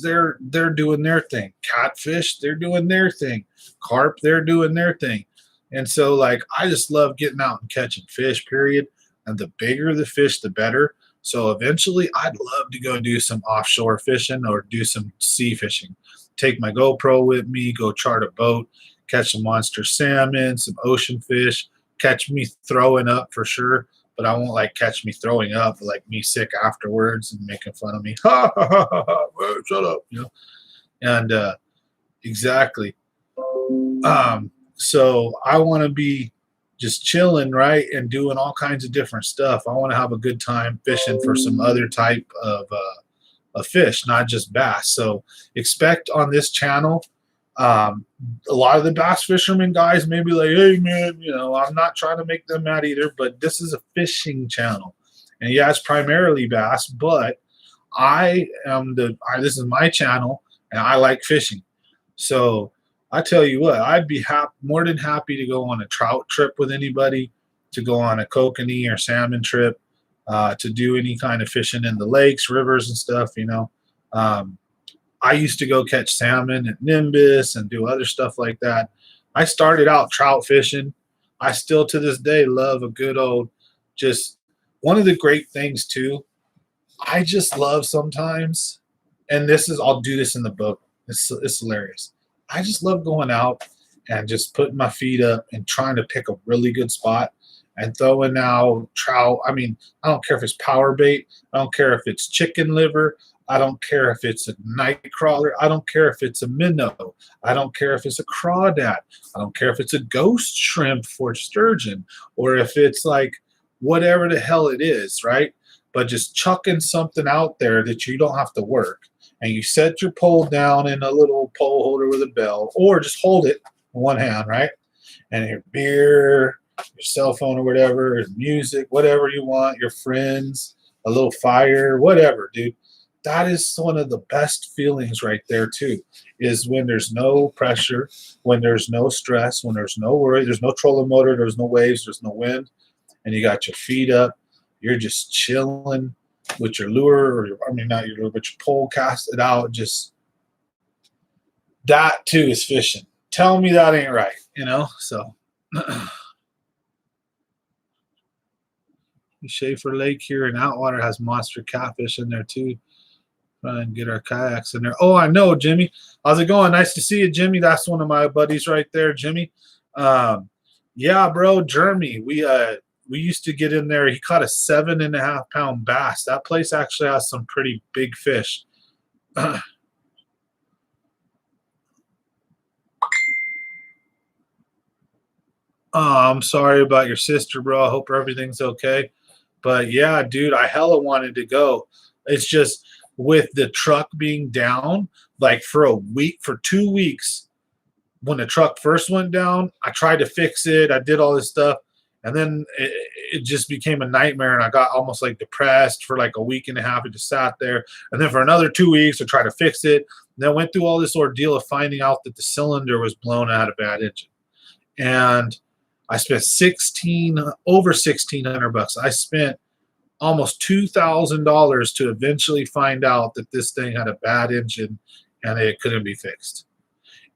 they're doing their thing. Catfish, they're doing their thing. Carp, they're doing their thing. And so, like, I just love getting out and catching fish, period. And the bigger the fish, the better. So eventually, I'd love to go do some offshore fishing or do some sea fishing. Take my GoPro with me, go chart a boat, catch some monster salmon, some ocean fish, catch me throwing up for sure. But I won't like catch me throwing up, like me sick afterwards and making fun of me. Ha ha ha ha! Ha. Shut up, And exactly. So I want to be just chilling, right, and doing all kinds of different stuff. I want to have a good time fishing for some other type of fish, not just bass. So expect on this channel. A lot of the bass fishermen guys may be like, hey man, I'm not trying to make them mad either, but this is a fishing channel, and yeah, it's primarily bass, but this is my channel and I like fishing. So I tell you what, I'd be more than happy to go on a trout trip with anybody, to go on a kokanee or salmon trip, to do any kind of fishing in the lakes, rivers and stuff, I used to go catch salmon at Nimbus and do other stuff like that. I started out trout fishing. I still to this day love a good old, just one of the great things too. I just love sometimes, and I'll do this in the book. It's hilarious. I just love going out and just putting my feet up and trying to pick a really good spot and throwing out trout. I mean, I don't care if it's power bait. I don't care if it's chicken liver. I don't care if it's a night crawler. I don't care if it's a minnow. I don't care if it's a crawdad. I don't care if it's a ghost shrimp for sturgeon, or if it's like whatever the hell it is, right? But just chucking something out there that you don't have to work. And you set your pole down in a little pole holder with a bell, or just hold it in one hand, right? And your beer, your cell phone or whatever, music, whatever you want, your friends, a little fire, whatever, dude. That is one of the best feelings right there too, is when there's no pressure, when there's no stress, when there's no worry, there's no trolling motor, there's no waves, there's no wind, and you got your feet up, you're just chilling with your lure, not your lure, but your pole casted out. Just that too is fishing. Tell me that ain't right, so. Schaefer Lake here in Outwater has monster catfish in there too. Try and get our kayaks in there. Oh, I know, Jimmy. How's it going? Nice to see you, Jimmy. That's one of my buddies right there, Jimmy. Yeah, bro, Jeremy. We used to get in there. He caught a 7.5 pound bass. That place actually has some pretty big fish. Oh, I'm sorry about your sister, bro. I hope everything's okay. But yeah, dude, I hella wanted to go. It's just with the truck being down, like for a week, for 2 weeks, when the truck first went down, I tried to fix it. I did all this stuff. And then it just became a nightmare. And I got almost like depressed for like a week and a half. It just sat there. And then for another 2 weeks, I tried to fix it. And then went through all this ordeal of finding out that the cylinder was blown out of bad engine. And I spent over 1,600 bucks. I spent almost $2,000 to eventually find out that this thing had a bad engine and it couldn't be fixed.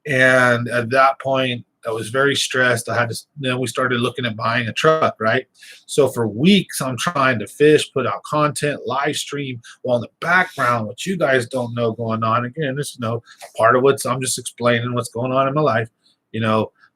And at that point, I was very stressed. Then we started looking at buying a truck, right? So for weeks, I'm trying to fish, put out content, live stream, while in the background, what you guys don't know going on. Again, this, part of I'm just explaining what's going on in my life.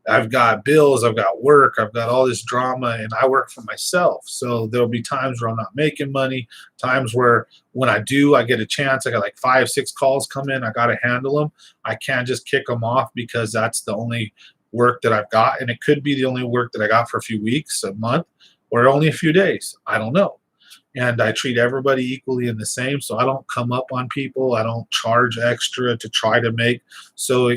I've got bills, I've got work, I've got all this drama, and I work for myself. So there'll be times where I'm not making money, times where when I do, I get a chance. I got like 5, 6 calls come in. I got to handle them. I can't just kick them off because that's the only work that I've got. And it could be the only work that I got for a few weeks, a month, or only a few days. I don't know. And I treat everybody equally in the same. So I don't come up on people. I don't charge extra to try to make. So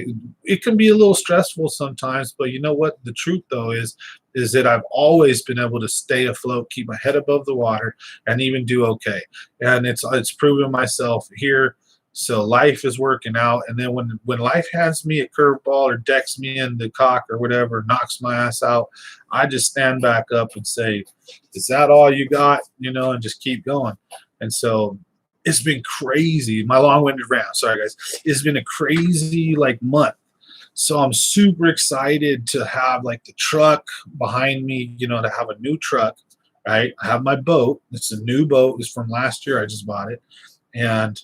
it can be a little stressful sometimes. But you know what? The truth, though, is that I've always been able to stay afloat, keep my head above the water, and even do okay. And it's proven myself here. So life is working out. And then when life hands me a curveball or decks me in the cock or whatever, knocks my ass out, I just stand back up and say, is that all you got? And just keep going. And so it's been crazy. My long-winded rant. Sorry, guys. It's been a crazy month. So I'm super excited to have the truck behind me, to have a new truck, right? I have my boat. It's a new boat. It's from last year. I just bought it. And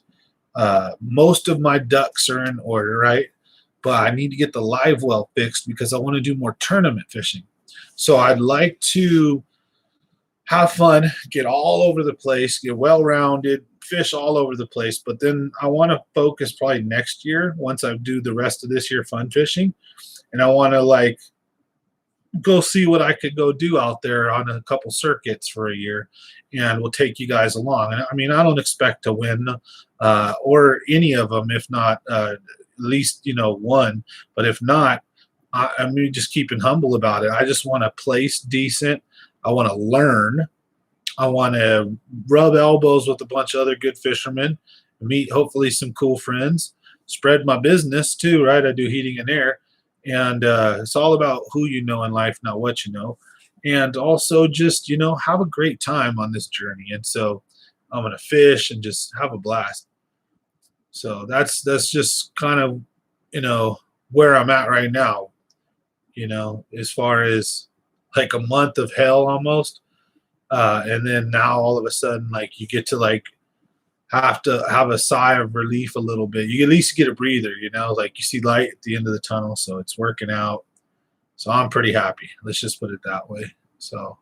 most of my ducks are in order, right? But I need to get the live well fixed because I want to do more tournament fishing. So I'd like to have fun, get all over the place, get well-rounded, fish all over the place. But then I want to focus probably next year once I do the rest of this year fun fishing. And I want to go see what I could go do out there on a couple circuits for a year, and we'll take you guys along. And I mean, I don't expect to win or any of them, if not at least one. But if not, I'm just keeping humble about it. I just want to place decent. I want to learn. I want to rub elbows with a bunch of other good fishermen, meet hopefully some cool friends, spread my business too, right? I do heating and air. And it's all about who you know in life, not what you know. And also just, have a great time on this journey. And so I'm going to fish and just have a blast. So that's just kind of, where I'm at right now, as far as a month of hell almost. And then now all of a sudden, you get to have to have a sigh of relief a little bit. You at least get a breather, you see light at the end of the tunnel. So it's working out. So I'm pretty happy. Let's just put it that way. So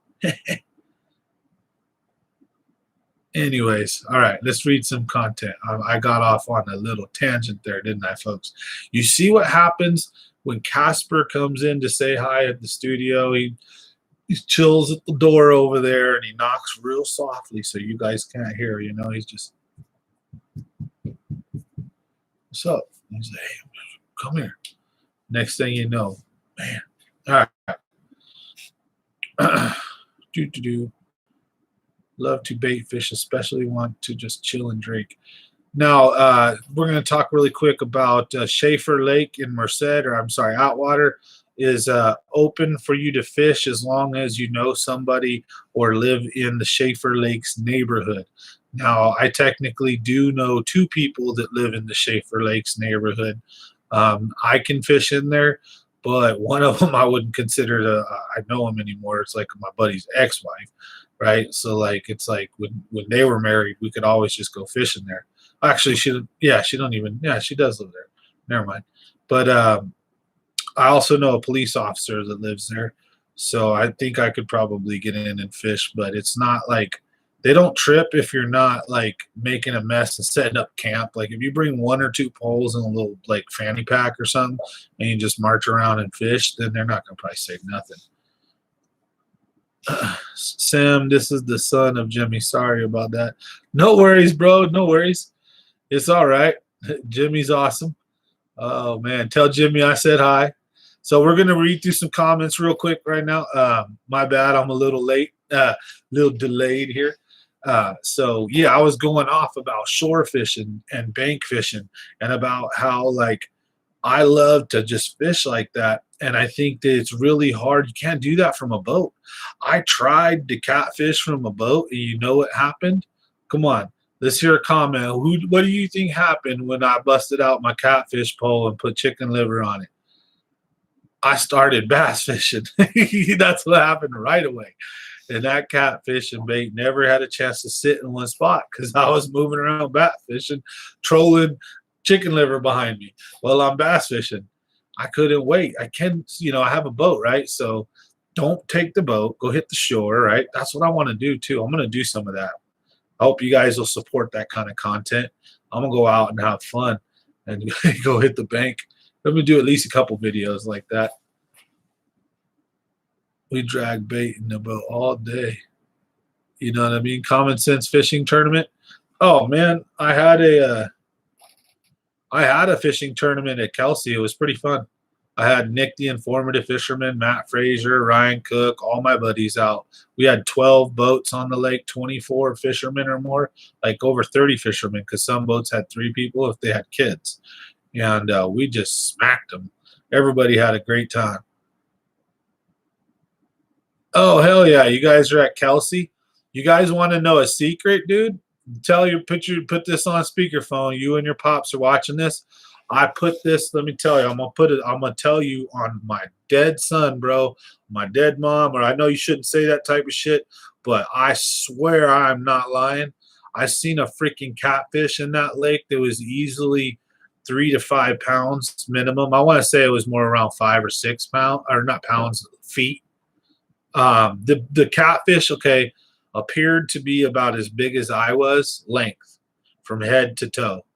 anyways, all right, let's read some content. I got off on a little tangent there, didn't I, folks? You see what happens when Casper comes in to say hi at the studio. He chills at the door over there and he knocks real softly so you guys can't hear, he's just, what's up? He's like, hey, come here. Next thing you know, man. All right. Love to bait fish, especially want to just chill and drink. Now, we're going to talk really quick about Schaefer Lake in Merced, Atwater is open for you to fish as long as you know somebody or live in the Schaefer Lakes neighborhood. Now, I technically do know 2 people that live in the Schaefer Lakes neighborhood. I can fish in there, but one of them I wouldn't consider I know him anymore. It's like my buddy's ex-wife, right? So it's when they were married, we could always just go fishing there. Actually, she does live there. Never mind. But I also know a police officer that lives there, so I think I could probably get in and fish. But it's not they don't trip if you're not making a mess and setting up camp. If you bring 1 or 2 poles and a little fanny pack or something, and you just march around and fish, then they're not gonna probably say nothing. Sam, this is the son of Jimmy. Sorry about that. No worries, bro. No worries. It's all right. Jimmy's awesome. Oh man, tell Jimmy I said hi. So we're gonna read through some comments real quick right now. My bad, I'm a little late, little delayed here. So yeah, I was going off about shore fishing and bank fishing and about how like I love to just fish like that. And I think that it's really hard. You can't do that from a boat. I tried to catfish from a boat, and you know what happened? Come on, let's hear a comment. What do you think happened when I busted out my catfish pole and put chicken liver on it? I started bass fishing. That's what happened right away. And that catfish and bait never had a chance to sit in one spot because I was moving around bass fishing, trolling chicken liver behind me while I'm bass fishing. I couldn't wait. I can, I have a boat, right? So don't take the boat. Go hit the shore, right? That's what I want to do too. I'm going to do some of that. I hope you guys will support that kind of content. I'm going to go out and have fun and go hit the bank. Let me do at least a couple videos like that. We drag bait in the boat all day. You know what I mean? Common Sense Fishing Tournament. Oh man, I had a fishing tournament at Kelsey. It was pretty fun. I had Nick the Informative Fisherman, Matt Frazier, Ryan Cook, all my buddies out. We had 12 boats on the lake, 24 fishermen or more, like over 30 fishermen because some boats had 3 people if they had kids. And we just smacked them. Everybody had a great time. Oh, hell yeah. You guys are at Kelsey. You guys want to know a secret, dude? Put this on speakerphone. You and your pops are watching this. I put this, let me tell you, I'm gonna tell you on my dead son, bro, my dead mom, or I know you shouldn't say that type of shit, but I swear I'm not lying. I seen a freaking catfish in that lake that was easily 3 to 5 pounds minimum. I want to say it was more around 5 or 6 pounds, or not pounds, feet. The catfish, okay, appeared to be about as big as I was, length from head to toe.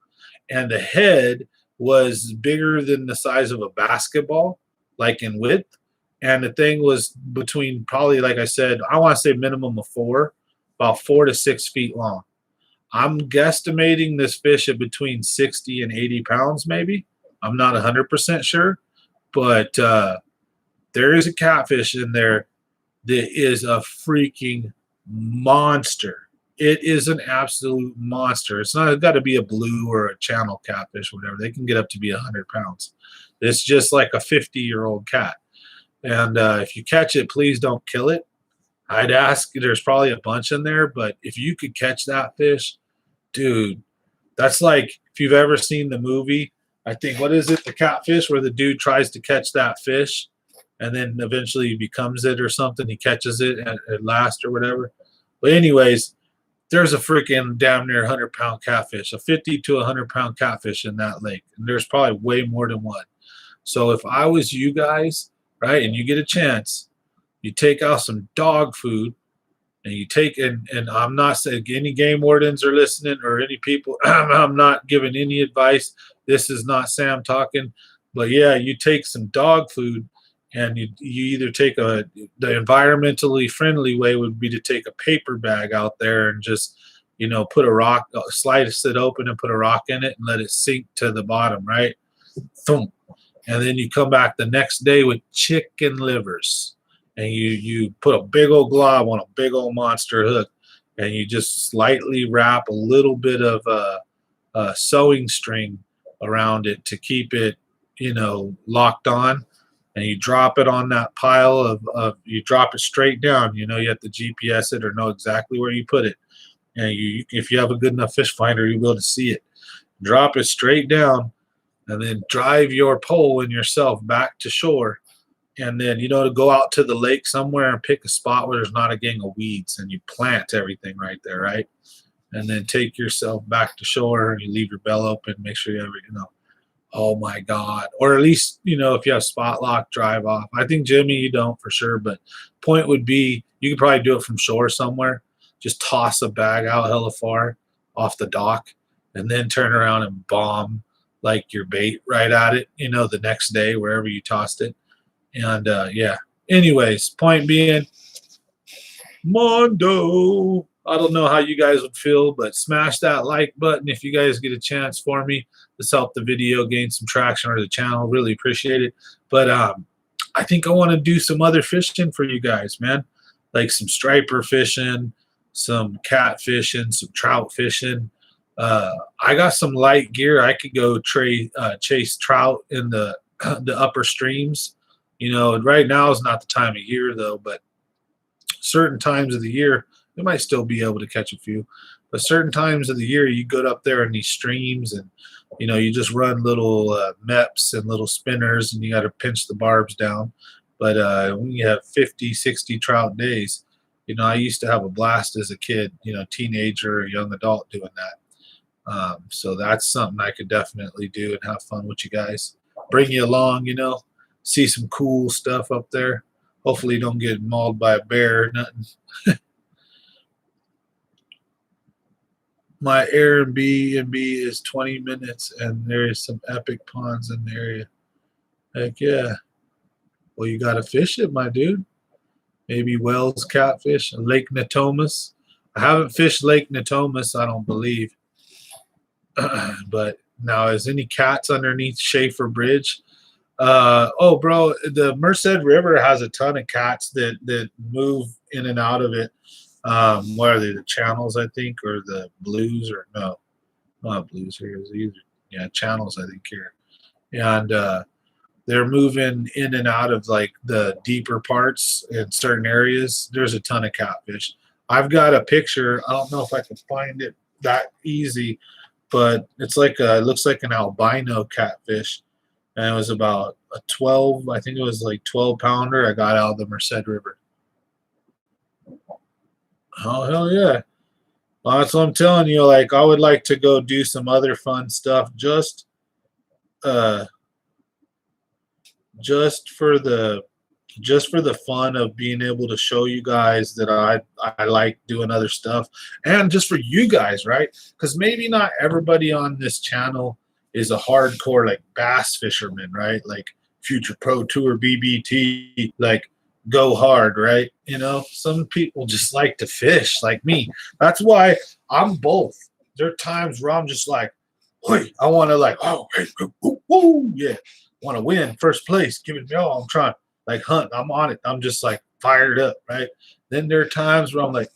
And the head was bigger than the size of a basketball, like in width. And the thing was between probably, like I said, I want to say minimum of 4, about 4 to 6 feet long. I'm guesstimating this fish at between 60 and 80 pounds, maybe. I'm not 100% sure. But there is a catfish in there that is a freaking monster. It is an absolute monster. It's got to be a blue or a channel catfish, whatever. They can get up to be 100 pounds. It's just like a 50-year-old cat. And if you catch it, please don't kill it. I'd ask, there's probably a bunch in there, but if you could catch that fish, dude, that's like if you've ever seen the movie, I think, what is it, the catfish, where the dude tries to catch that fish and then eventually he becomes it or something. He catches it at last or whatever. But anyways, there's a freaking damn near 100-pound catfish, a 50 to 100-pound catfish in that lake. And there's probably way more than one. So if I was you guys, right, and you get a chance, you take out some dog food and you take, and I'm not saying any game wardens are listening or any people, I'm not giving any advice. This is not Sam talking. But yeah, you take some dog food and you either take the environmentally friendly way would be to take a paper bag out there and just, put a rock, slice it open and put a rock in it and let it sink to the bottom, right? Boom. And then you come back the next day with chicken livers and you put a big old glob on a big old monster hook and you just slightly wrap a little bit of a sewing string around it to keep it, locked on. And you drop it on that pile of you drop it straight down. You have to GPS it or know exactly where you put it. And if you have a good enough fish finder, you'll be able to see it. Drop it straight down and then drive your pole and yourself back to shore. And then, to go out to the lake somewhere and pick a spot where there's not a gang of weeds and you plant everything right there, right? And then take yourself back to shore and you leave your bell open, make sure you have it, Oh my God. Or at least, if you have spot lock, drive off. I think Jimmy, you don't for sure, but point would be you could probably do it from shore somewhere. Just toss a bag out hella far off the dock and then turn around and bomb like your bait right at it, the next day, wherever you tossed it. And yeah. Anyways, point being, Mondo. I don't know how you guys would feel, but smash that like button if you guys get a chance for me. This help the video gain some traction or the channel. Really appreciate it. But I think I want to do some other fishing for you guys, man. Like some striper fishing, some cat fishing, some trout fishing. I got some light gear. I could go chase trout in the the upper streams. You know, right now is not the time of year though, but certain times of the year you might still be able to catch a few. But certain times of the year you go up there in these streams and you know you just run little MEPs and little spinners and you got to pinch the barbs down. But when you have 50, 60 trout days, you know, I used to have a blast as a kid, you know, teenager or young adult doing that. So that's something I could definitely do and have fun with you guys. Bring you along, you know, see some cool stuff up there. Hopefully don't get mauled by a bear or nothing. My Airbnb is 20 minutes and there is some epic ponds in the area. Heck yeah. Well, you got to fish it, my dude. Maybe Wells catfish, Lake Natomas. I haven't fished Lake Natomas, I don't believe. But now, is any cats underneath Schaefer Bridge? Oh, bro, the Merced River has a ton of cats that move in and out of it. What are they? The channels, I think, or the blues, or no, not blues here. Either. Yeah, channels, I think here, and they're moving in and out of like the deeper parts in certain areas. There's a ton of catfish. I've got a picture. I don't know if I can find it that easy, but it's like it looks like an albino catfish, and it was about a 12. I think it was like 12-pounder. I got out of the Merced River. Oh hell yeah! Well, that's what I'm telling you. Like I would like to go do some other fun stuff uh just for the fun of being able to show you guys that I like doing other stuff, and just for you guys, right? Because maybe not everybody on this channel is a hardcore like bass fisherman, right? Like Future Pro Tour BBT, like go hard, right? You know, some people just like to fish like me. That's why I'm both. There are times where I'm just like, hey, I want to like, oh, hey, woo, yeah, want to win first place. Give it me all. I'm trying like hunt. I'm on it. I'm just like fired up, right? Then there are times where I'm like,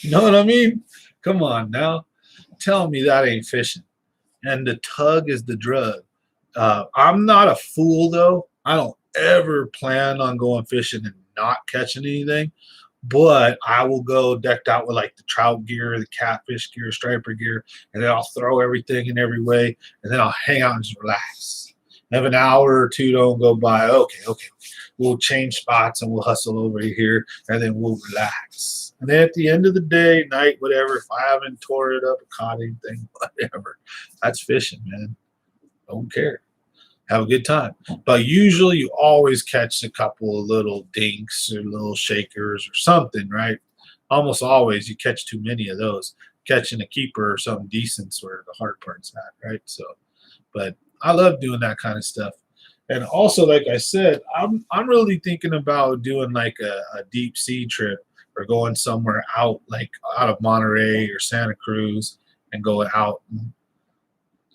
you know what I mean? Come on now. Tell me that ain't fishing. And the tug is the drug. I'm not a fool though. I don't ever plan on going fishing and not catching anything. But I will go decked out with like the trout gear, the catfish gear, striper gear, and then I'll throw everything in every way, and then I'll hang out and just relax. Have an hour or two don't go by. Okay. We'll change spots and we'll hustle over here, and then we'll relax. And then at the end of the day, night, whatever, if I haven't tore it up or caught anything, whatever, that's fishing, man. Don't care. Have a good time. But usually you always catch a couple of little dinks or little shakers or something, right? Almost always you catch too many of those. Catching a keeper or something decent's where the hard part's at, right? So, but I love doing that kind of stuff. And also, like I said, I'm really thinking about doing like a deep sea trip or going somewhere out, like out of Monterey or Santa Cruz, and going out and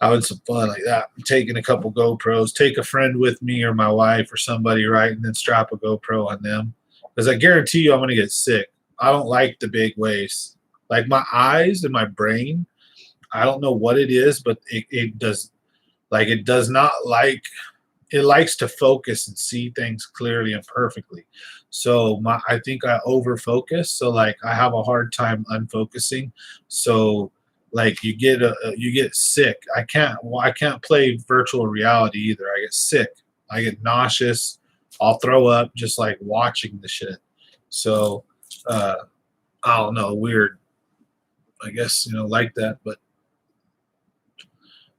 having some fun like that. Taking a couple GoPros, take a friend with me or my wife or somebody, right, and then strap a GoPro on them. Because I guarantee you I'm going to get sick. I don't like the big waves. Like my eyes and my brain, I don't know what it is, but it does, like it does not like, it likes to focus and see things clearly and perfectly. So I think I over focus. So like I have a hard time unfocusing. So like you get sick. I can't play virtual reality either. I get sick. I get nauseous. I'll throw up just like watching the shit. So I don't know, weird. I guess, you know, like that, but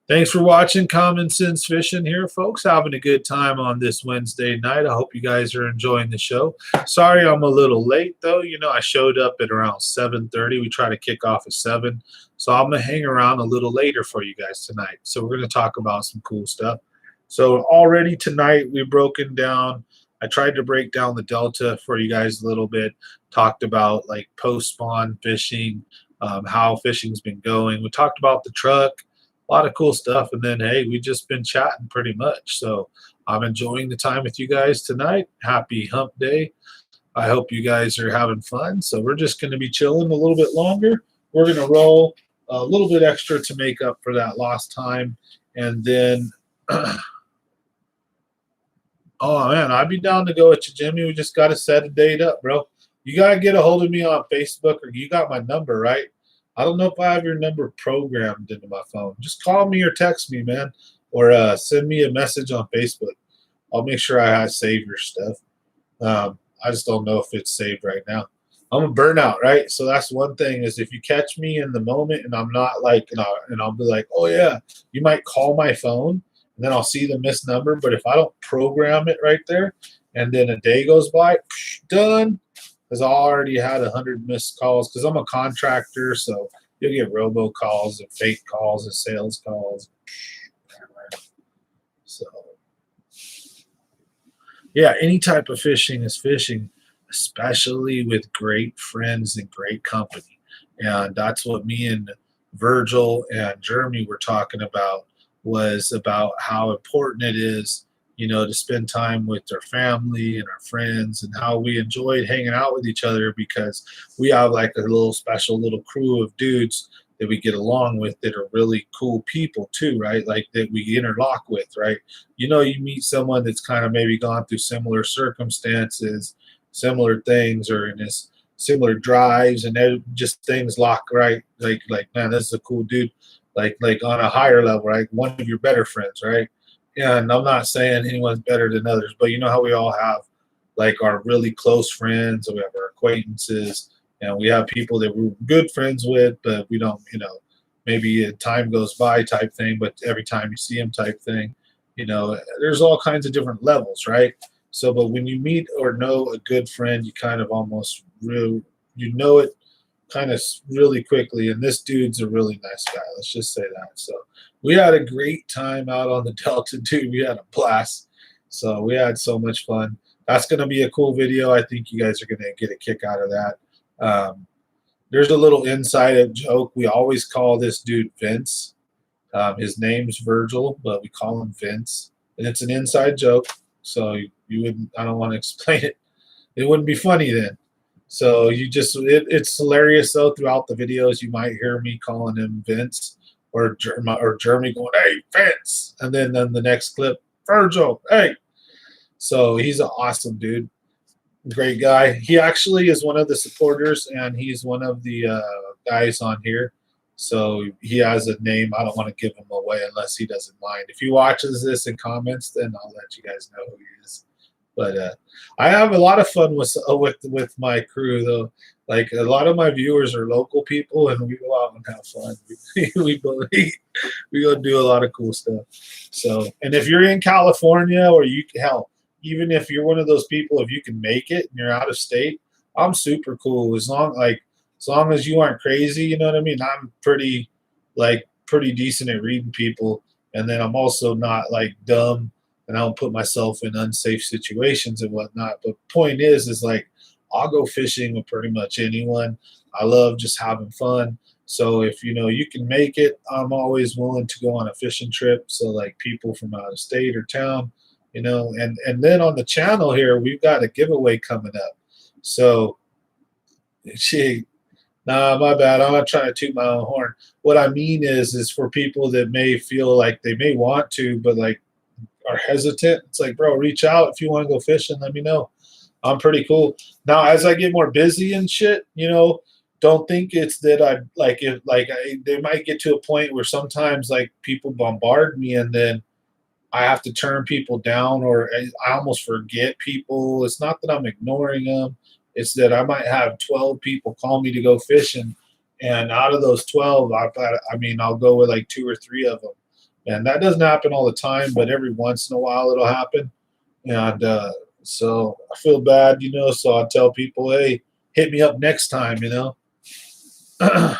Thanks for watching Common Sense Fishing here, folks. Having a good time on this Wednesday night. I hope you guys are enjoying the show. Sorry I'm a little late, though. You know, I showed up at around 7:30. We try to kick off at 7. So I'm going to hang around a little later for you guys tonight. So we're going to talk about some cool stuff. So already tonight we've broken down. I tried to break down the Delta for you guys a little bit. Talked about like post-spawn fishing, how fishing's been going. We talked about the truck. A lot of cool stuff, and then hey, we just been chatting pretty much. So I'm enjoying the time with you guys tonight. Happy hump day. I hope you guys are having fun. So we're just going to be chilling a little bit longer. We're going to roll a little bit extra to make up for that lost time, and then oh man, I'd be down to go with you, Jimmy. We just got to set a date up, bro. You got to get a hold of me on Facebook, or you got my number, right? I don't know if I have your number programmed into my phone. Just call me or text me, man, or send me a message on Facebook. I'll make sure I saved your stuff. I just don't know if it's saved right now. I'm a burnout, right? So that's one thing is if you catch me in the moment and I'm not like, and I'll be like, oh yeah, you might call my phone and then I'll see the missed number. But if I don't program it right there and then a day goes by, done. Because I already had 100 missed calls because I'm a contractor, so you'll get robocalls and fake calls and sales calls. So, yeah, any type of fishing is fishing, especially with great friends and great company. And that's what me and Virgil and Jeremy were talking about, was about how important it is, you know, to spend time with their family and our friends, and how we enjoyed hanging out with each other because we have like a little special little crew of dudes that we get along with that are really cool people too, right? Like that we interlock with, right? You know, you meet someone that's kind of maybe gone through similar circumstances, similar things, or in this similar drives, and just things lock, right? Like man, this is a cool dude. Like on a higher level, right? One of your better friends, right? And I'm not saying anyone's better than others, but you know how we all have like our really close friends, and we have our acquaintances, and we have people that we're good friends with, but we don't, you know, maybe time goes by type thing, but every time you see them type thing, you know, there's all kinds of different levels, right? So, but when you meet or know a good friend, you kind of almost really, you know it kind of really quickly. And this dude's a really nice guy. Let's just say that. So we had a great time out on the Delta, dude. We had a blast. So we had so much fun. That's going to be a cool video. I think you guys are going to get a kick out of that. There's a little inside joke. We always call this dude Vince. His name's Virgil, but we call him Vince. And it's an inside joke. So you wouldn't, I don't want to explain it. It wouldn't be funny then. So you just, it's hilarious though. Throughout the videos, you might hear me calling him Vince, or Jeremy going, "Hey, Vince," and then the next clip, Virgil, "Hey." So he's an awesome dude, great guy. He actually is one of the supporters, and he's one of the guys on here. So he has a name. I don't want to give him away unless he doesn't mind. If he watches this and comments, then I'll let you guys know who he is. But I have a lot of fun with my crew though. Like a lot of my viewers are local people, and we go out and have fun. we go do a lot of cool stuff. So, and if you're in California, or even if you're one of those people, if you can make it and you're out of state, I'm super cool as long as you aren't crazy. You know what I mean? I'm pretty decent at reading people, and then I'm also not like dumb. And I don't put myself in unsafe situations and whatnot. But point is like I'll go fishing with pretty much anyone. I love just having fun. So if you know you can make it, I'm always willing to go on a fishing trip. So like people from out of state or town, you know, and then on the channel here we've got a giveaway coming up. So nah, my bad. I'm not trying to toot my own horn. What I mean is for people that may feel like they may want to, but like are hesitant. It's like, bro, reach out if you want to go fishing. Let me know. I'm pretty cool. Now, as I get more busy and shit, you know, don't think it's that I like it. They might get to a point where sometimes like people bombard me, and then I have to turn people down, or I almost forget people. It's not that I'm ignoring them. It's that I might have 12 people call me to go fishing, and out of those 12, I'll go with like 2 or 3 of them. And that doesn't happen all the time, but every once in a while it'll happen. And so I feel bad, so I tell people, hey, hit me up next time. uh,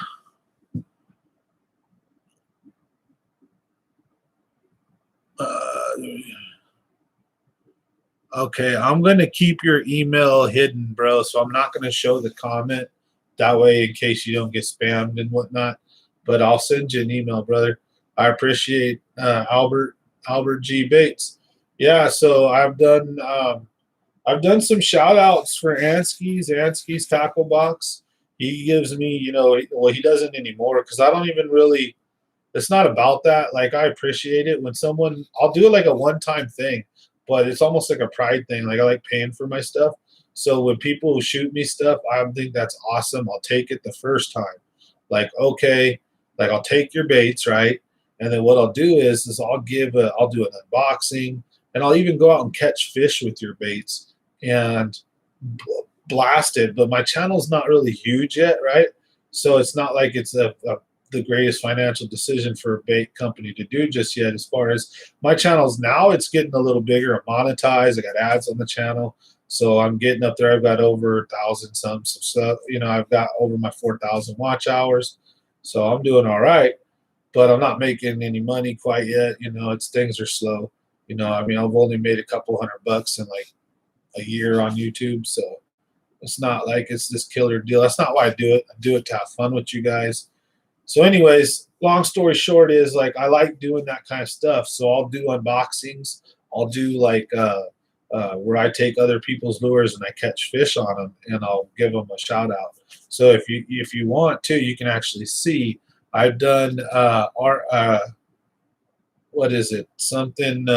okay, I'm going to keep your email hidden, bro. So I'm not going to show the comment that way in case you don't get spammed and whatnot. But I'll send you an email, brother. I appreciate Albert G Bates. Yeah, so I've done some shout outs for Ansky's Tackle Box. He gives me, well, he doesn't anymore because I don't even really, it's not about that. Like, I appreciate it when someone, I'll do it like a one time thing, but it's almost like a pride thing. Like, I like paying for my stuff. So when people shoot me stuff, I think that's awesome. I'll take it the first time. Like, okay, like I'll take your baits, right? And then what I'll do is I'll do an unboxing, and I'll even go out and catch fish with your baits and blast it. But my channel's not really huge yet, right? So it's not like it's the greatest financial decision for a bait company to do just yet. As far as my channel's now, it's getting a little bigger. I'm monetized. I got ads on the channel. So I'm getting up there. I've got over 1,000 some stuff. I've got over my 4,000 watch hours. So I'm doing all right, but I'm not making any money quite yet. Things are slow. I mean, I've only made a couple $100 in like a year on YouTube. So it's not like it's this killer deal. That's not why I do it. I do it to have fun with you guys. So anyways, long story short is like I like doing that kind of stuff. So I'll do unboxings. I'll do like where I take other people's lures and I catch fish on them, and I'll give them a shout out. So if you want to, you can actually see I've done what is it? Something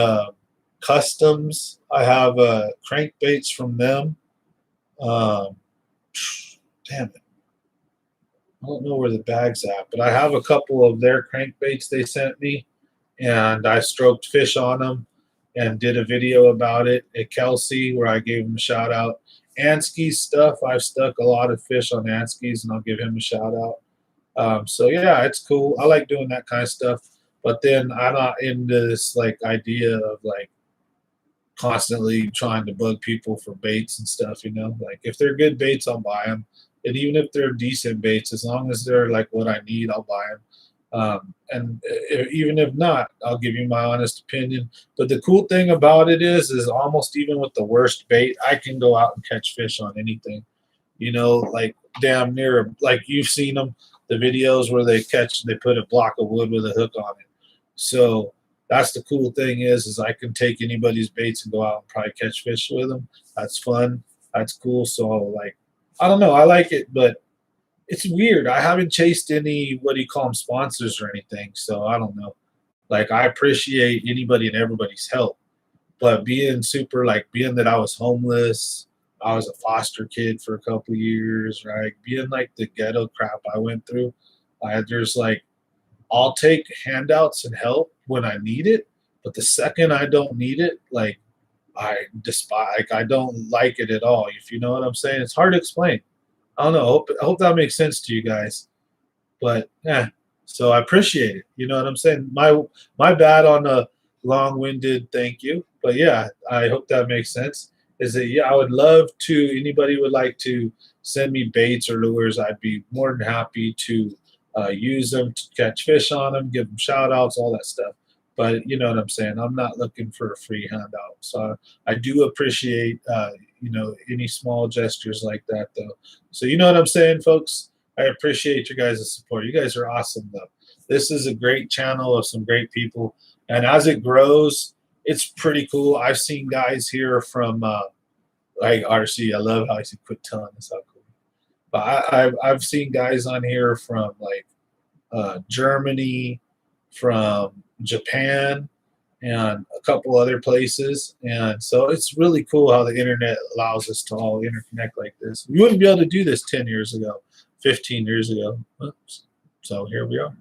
customs. I have crankbaits from them. Um, damn it. I don't know where the bag's at, but I have a couple of their crankbaits they sent me, and I stroked fish on them and did a video about it at Kelsey where I gave him a shout out. Ansky's stuff, I've stuck a lot of fish on Ansky's, and I'll give him a shout out. So yeah, it's cool. I like doing that kind of stuff, but then I'm not into this like idea of like constantly trying to bug people for baits and stuff. Like if they're good baits, I'll buy them. And even if they're decent baits, as long as they're like what I need, I'll buy them. Even if not, I'll give you my honest opinion. But the cool thing about it is almost even with the worst bait, I can go out and catch fish on anything. Like damn near, like you've seen them, the videos where they put a block of wood with a hook on it. So that's the cool thing is I can take anybody's baits and go out and probably catch fish with them. That's fun. That's cool. So like, I don't know. I like it, but it's weird. I haven't chased any, what do you call them, sponsors or anything. So I don't know. Like I appreciate anybody and everybody's help, but being that I was homeless, I was a foster kid for a couple years, right? Being like the ghetto crap I went through, there's like, I'll take handouts and help when I need it, but the second I don't need it, like I despise, like I don't like it at all. If you know what I'm saying, it's hard to explain. I don't know. I hope that makes sense to you guys. But yeah, so I appreciate it. You know what I'm saying? My bad on the long-winded thank you. But yeah, I hope that makes sense. Is that yeah, I would love to, anybody would like to send me baits or lures, I'd be more than happy to use them to catch fish on them, give them shout outs, all that stuff. But you know what I'm saying? I'm not looking for a free handout. So I do appreciate, any small gestures like that, though. So you know what I'm saying, folks? I appreciate you guys' support. You guys are awesome, though. This is a great channel of some great people. And as it grows, it's pretty cool. I've seen guys here from, like RC. I love how I see quit telling us how cool. But I've seen guys on here from like Germany, from Japan, and a couple other places. And so it's really cool how the internet allows us to all interconnect like this. We wouldn't be able to do this 10 years ago, 15 years ago. Oops. So here we are.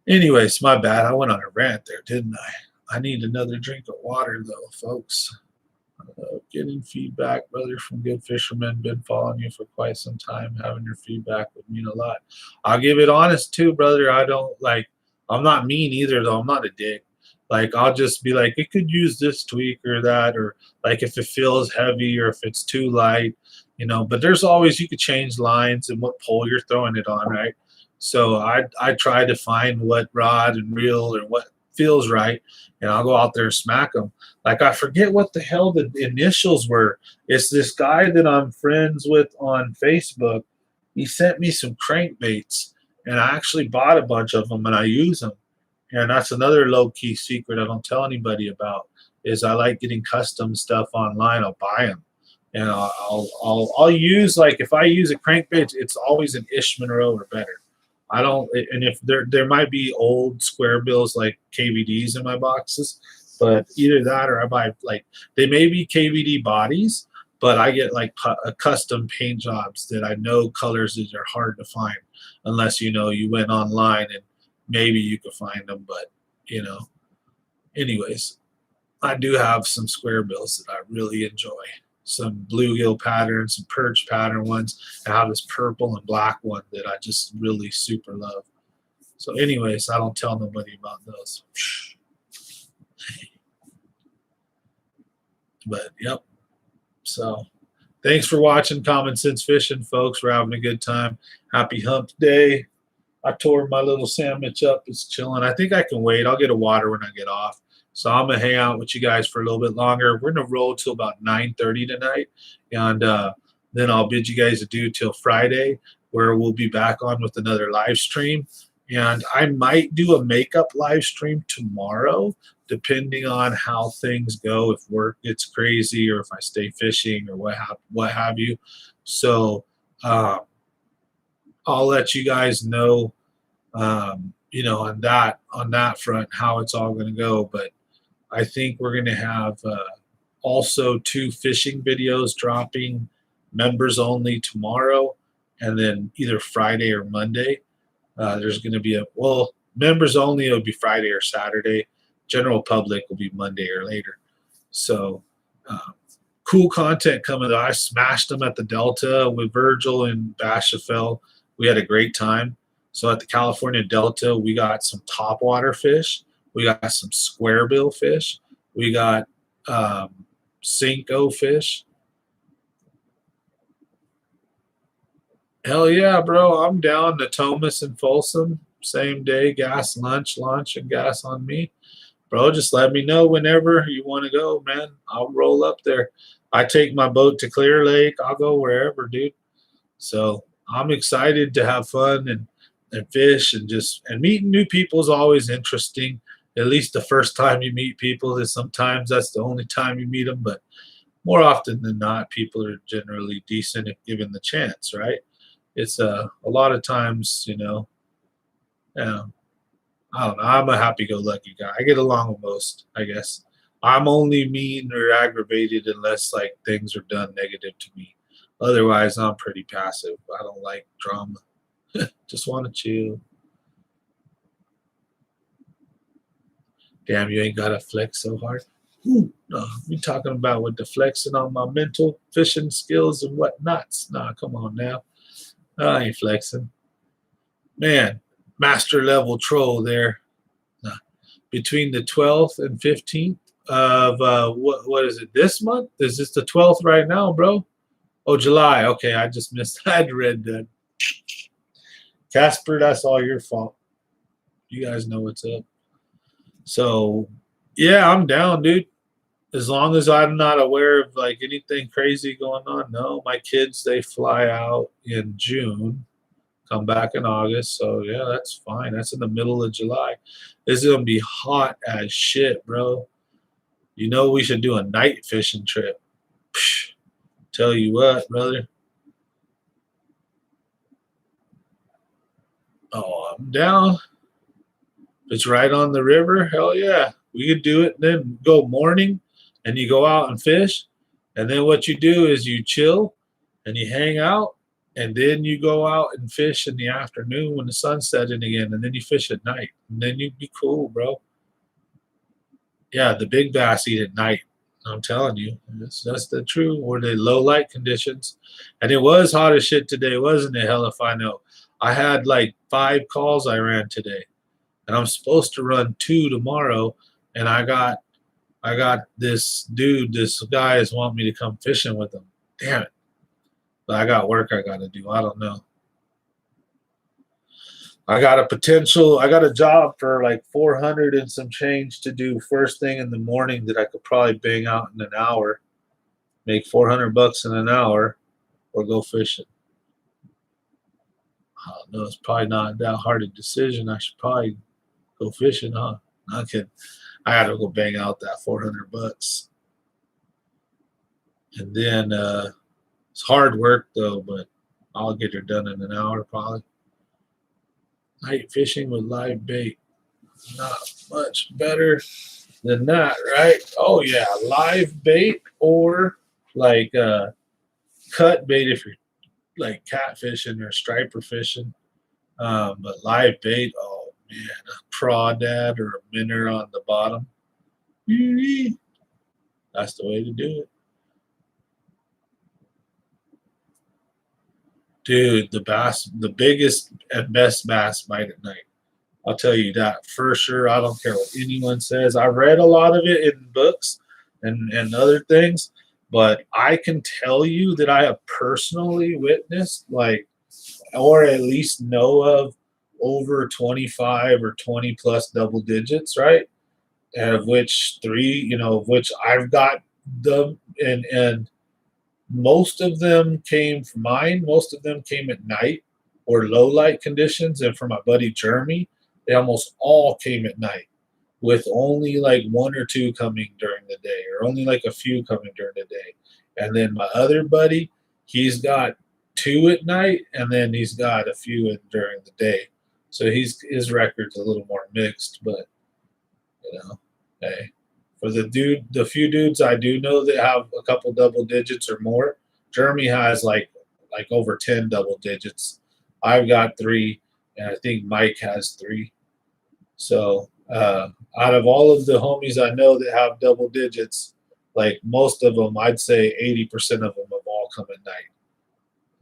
Anyways, my bad. I went on a rant there, didn't I? I need another drink of water, though, folks. Getting feedback, brother, from good fishermen. Been following you for quite some time. Having your feedback would mean a lot. I'll give it honest too, brother. I don't like I'm not mean either, though. I'm not a dick. Like, I'll just be like, it could use this tweak or that, or like if it feels heavy or if it's too light, But there's always, you could change lines and what pole you're throwing it on, right? So I try to find what rod and reel or what feels right, and I'll go out there and smack them. Like, I forget what the hell the initials were. It's this guy that I'm friends with on Facebook. He sent me some crankbaits, and I actually bought a bunch of them and I use them. And that's another low key secret I don't tell anybody about. Is I like getting custom stuff online. I'll buy them, and I'll use, like, if I use a crankbait, it's always an Ish Monroe or better. I don't, and if there might be old square bills like KVDs in my boxes, but either that or I buy, like, they may be KVD bodies, but I get like a custom paint jobs that I know colors that are hard to find unless you went online and maybe you could find them. But anyways, I do have some square bills that I really enjoy. Some bluegill patterns, some perch pattern ones. I have this purple and black one that I just really super love. So anyways, I don't tell nobody about those. But yep. So thanks for watching Common Sense Fishing, folks. We're having a good time. Happy hump day. I tore my little sandwich up. It's chilling. I think I can wait. I'll get a water when I get off. So I'm going to hang out with you guys for a little bit longer. We're going to roll till about 9:30 tonight. And then I'll bid you guys adieu till Friday, where we'll be back on with another live stream. And I might do a makeup live stream tomorrow, depending on how things go, if work gets crazy or if I stay fishing or what have you. So I'll let you guys know, on that front, how it's all going to go. But I think we're going to have also 2 fishing videos dropping, members only, tomorrow, and then either Friday or Monday. There's going to be members only, it'll be Friday or Saturday. General public will be Monday or later. So cool content coming. I smashed them at the Delta with Virgil and Bashafel. We had a great time. So at the California Delta, we got some topwater fish. We got some square bill fish. We got Cinco fish. Hell yeah, bro. I'm down to Thomas and Folsom. Same day, gas lunch, and gas on me. Bro, just let me know whenever you want to go, man. I'll roll up there. I take my boat to Clear Lake. I'll go wherever, dude. So I'm excited to have fun and fish and meeting new people is always interesting. At least the first time you meet people, is sometimes that's the only time you meet them. But more often than not, people are generally decent if given the chance, right? It's a lot of times, I don't know. I'm a happy-go-lucky guy. I get along with most, I guess. I'm only mean or aggravated unless like things are done negative to me. Otherwise, I'm pretty passive. I don't like drama. Just want to chill. Damn, you ain't got to flex so hard. No, we talking about with the flexing on my mental fishing skills and whatnots. Nah, come on now. I ain't flexing. Man, master level troll there. Between the 12th and 15th of what is it, this month? Is this the 12th right now, bro? Oh, July. Okay, I just missed. I'd read that. Casper, that's all your fault. You guys know what's up. So, yeah, I'm down, dude. As long as I'm not aware of like anything crazy going on. No, my kids, they fly out in June, come back in August. So, yeah, that's fine. That's in the middle of July. It's going to be hot as shit, bro. You know we should do a night fishing trip. Psh, tell you what, brother. Oh, I'm down. It's right on the river. Hell yeah. We could do it. Then go morning and you go out and fish. And then what you do is you chill and you hang out. And then you go out and fish in the afternoon when the sun's setting again. And then you fish at night. And then you'd be cool, bro. Yeah, the big bass eat at night. I'm telling you. That's the truth. Or the low light conditions. And it was hot as shit today, wasn't it? Hell if I know. I had like 5 calls I ran today. and I'm supposed to run 2 tomorrow, and I got this dude, this guy is wanting me to come fishing with him. Damn it. But I got work I got to do. I don't know. I got a job for like 400 and some change to do first thing in the morning that I could probably bang out in an hour, make $400 in an hour, or go fishing. I don't know. It's probably not that hard a decision. I should probably go fishing, huh? Not kidding. I got to go bang out that $400. And then it's hard work though, but I'll get her done in an hour probably. Night fishing with live bait. Not much better than that, right? Oh yeah, live bait or like cut bait if you're like catfishing or striper fishing. But live bait, oh man, a crawdad or a minnow on the bottom. That's the way to do it. Dude, the biggest and best bass bite at night. I'll tell you that for sure. I don't care what anyone says. I read a lot of it in books and other things, but I can tell you that I have personally witnessed, like, or at least know of over 25 or 20 plus double digits, right? And of which of which I've got them, and most of them came from mine. Most of them came at night or low light conditions. And for my buddy Jeremy, they almost all came at night, with only like 1 or 2 coming during the day, or only like a few coming during the day. And then my other buddy, he's got 2 at night, and then he's got a few during the day. So his record's a little more mixed, but hey. For the few dudes I do know that have a couple double digits or more, Jeremy has like over 10 double digits. I've got 3, and I think Mike has 3. So out of all of the homies I know that have double digits, like most of them, I'd say 80% of them have all come at night.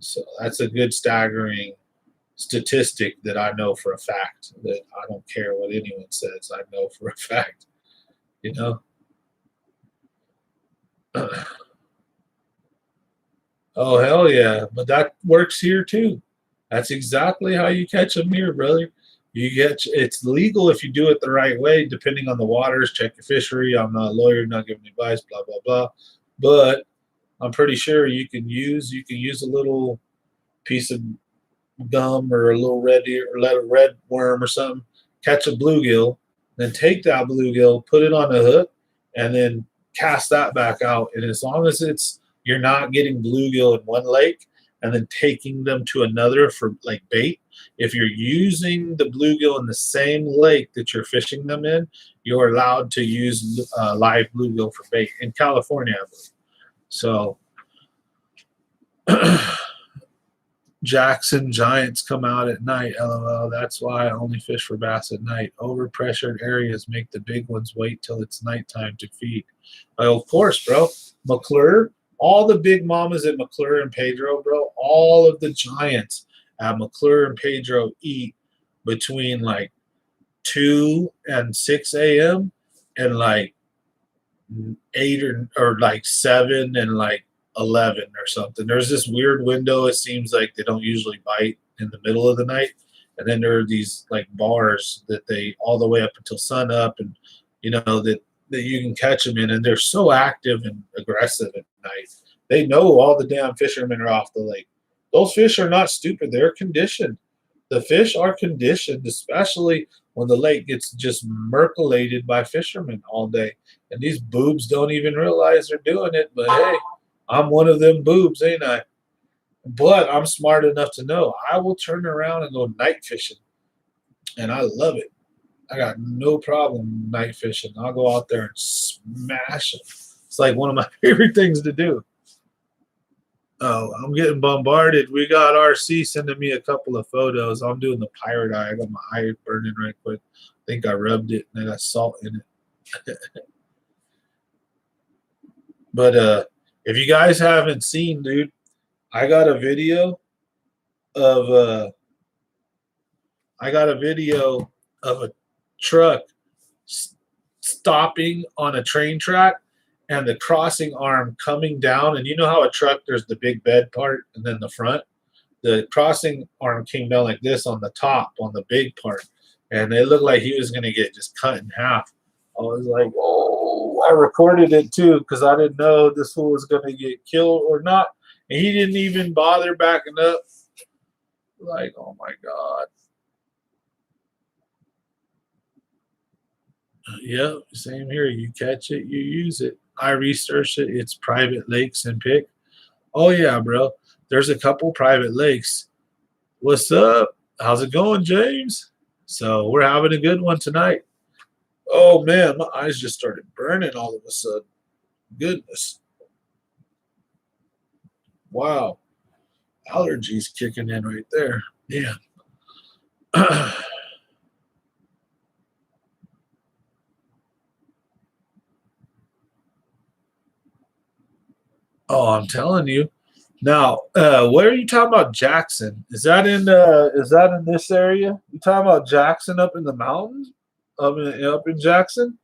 So that's a good staggering statistic that I know for a fact, that I don't care what anyone says. I know for a fact, Oh hell yeah! But that works here too. That's exactly how you catch them here, brother. It's legal if you do it the right way, depending on the waters. Check your fishery. I'm not a lawyer, not giving advice, blah blah blah. But I'm pretty sure you can use a little piece of gum or a little red worm or something, catch a bluegill, then take that bluegill, put it on a hook, and then cast that back out. And as long as you're not getting bluegill in one lake and then taking them to another for like bait, if you're using the bluegill in the same lake that you're fishing them in, you're allowed to use live bluegill for bait in California, I believe. So Jackson Giants come out at night. LOL. That's why I only fish for bass at night. Overpressured areas make the big ones wait till it's nighttime to feed. Of course, bro. McClure, all the big mamas at McClure and Pedro, bro, all of the giants at McClure and Pedro eat between like 2 and 6 a.m. and like 8 or like 7 and like 11 or something. There's this weird window. It seems like they don't usually bite in the middle of the night, and then there are these like bars that they all the way up until sun up, and that you can catch them in, and they're so active and aggressive at night. They know all the damn fishermen are off the lake. Those fish are not stupid. They're conditioned. The fish are conditioned, especially when the lake gets just merculated by fishermen all day, and these boobs don't even realize they're doing it. But hey, I'm one of them boobs, ain't I? But I'm smart enough to know I will turn around and go night fishing. And I love it. I got no problem night fishing. I'll go out there and smash them. It's like one of my favorite things to do. Oh, I'm getting bombarded. We got RC sending me a couple of photos. I'm doing the pirate eye. I got my eye burning right quick. I think I rubbed it and I got salt in it. But if you guys haven't seen, dude, I got a video of a truck stopping on a train track and the crossing arm coming down. And you know how a truck, there's the big bed part and then the front? The crossing arm came down like this on the top, on the big part. And it looked like he was going to get just cut in half. I was like, oh, I recorded it too because I didn't know this fool was going to get killed or not. And he didn't even bother backing up. Like, oh my God. Yep, same here. You catch it, you use it. I researched it. It's private lakes and pick. Oh yeah, bro. There's a couple private lakes. What's up? How's it going, James? So we're having a good one tonight. Oh man, my eyes just started burning all of a sudden. Goodness. Wow. Allergies kicking in right there. Yeah. Oh, I'm telling you. Now, where are you talking about Jackson? Is that in this area? You talking about Jackson up in the mountains? Up in Jackson?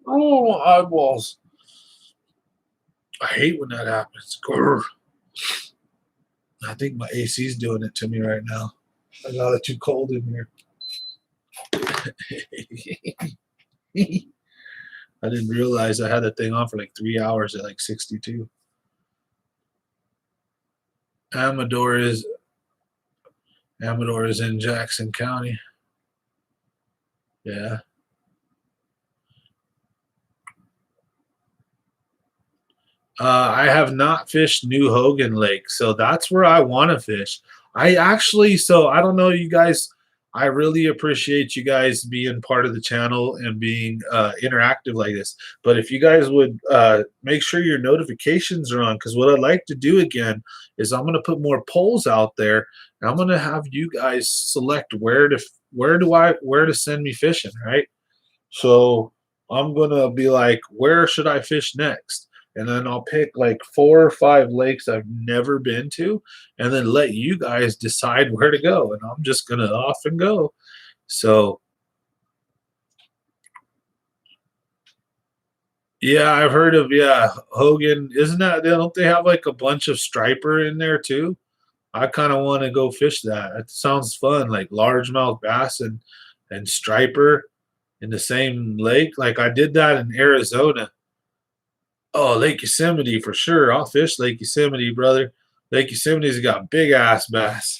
Oh, my eyeballs. I hate when that happens. Grr. I think my AC's doing it to me right now. I got it too cold in here. I didn't realize I had that thing on for like 3 hours at like 62. Amador is in Jackson County. Yeah. I have not fished New Hogan Lake, so that's where I want to fish. I don't know, you guys. I really appreciate you guys being part of the channel and being interactive like this. But if you guys would make sure your notifications are on, because what I'd like to do again is I'm going to put more polls out there, and I'm going to have you guys select where to send me fishing, right? So I'm going to be like, where should I fish next? And then I'll pick like 4 or 5 lakes I've never been to, and then let you guys decide where to go. And I'm just gonna off and go. So yeah, I've heard of Hogan. Isn't that, don't they have like a bunch of striper in there too? I kind of want to go fish that. That sounds fun, like largemouth bass and striper in the same lake. Like I did that in Arizona. Oh, Lake Yosemite for sure. I'll fish Lake Yosemite, brother. Lake Yosemite's got big ass bass.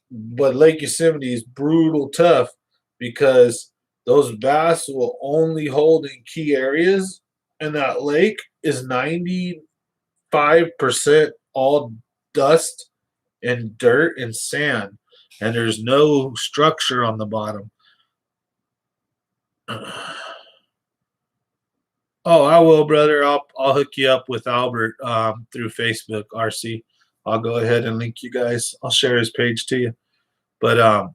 But Lake Yosemite is brutal tough because those bass will only hold in key areas, and that lake is 95% all dust and dirt and sand, and there's no structure on the bottom. Oh, I will, brother. I'll hook you up with Albert through Facebook, RC. I'll go ahead and link you guys. I'll share his page to you. But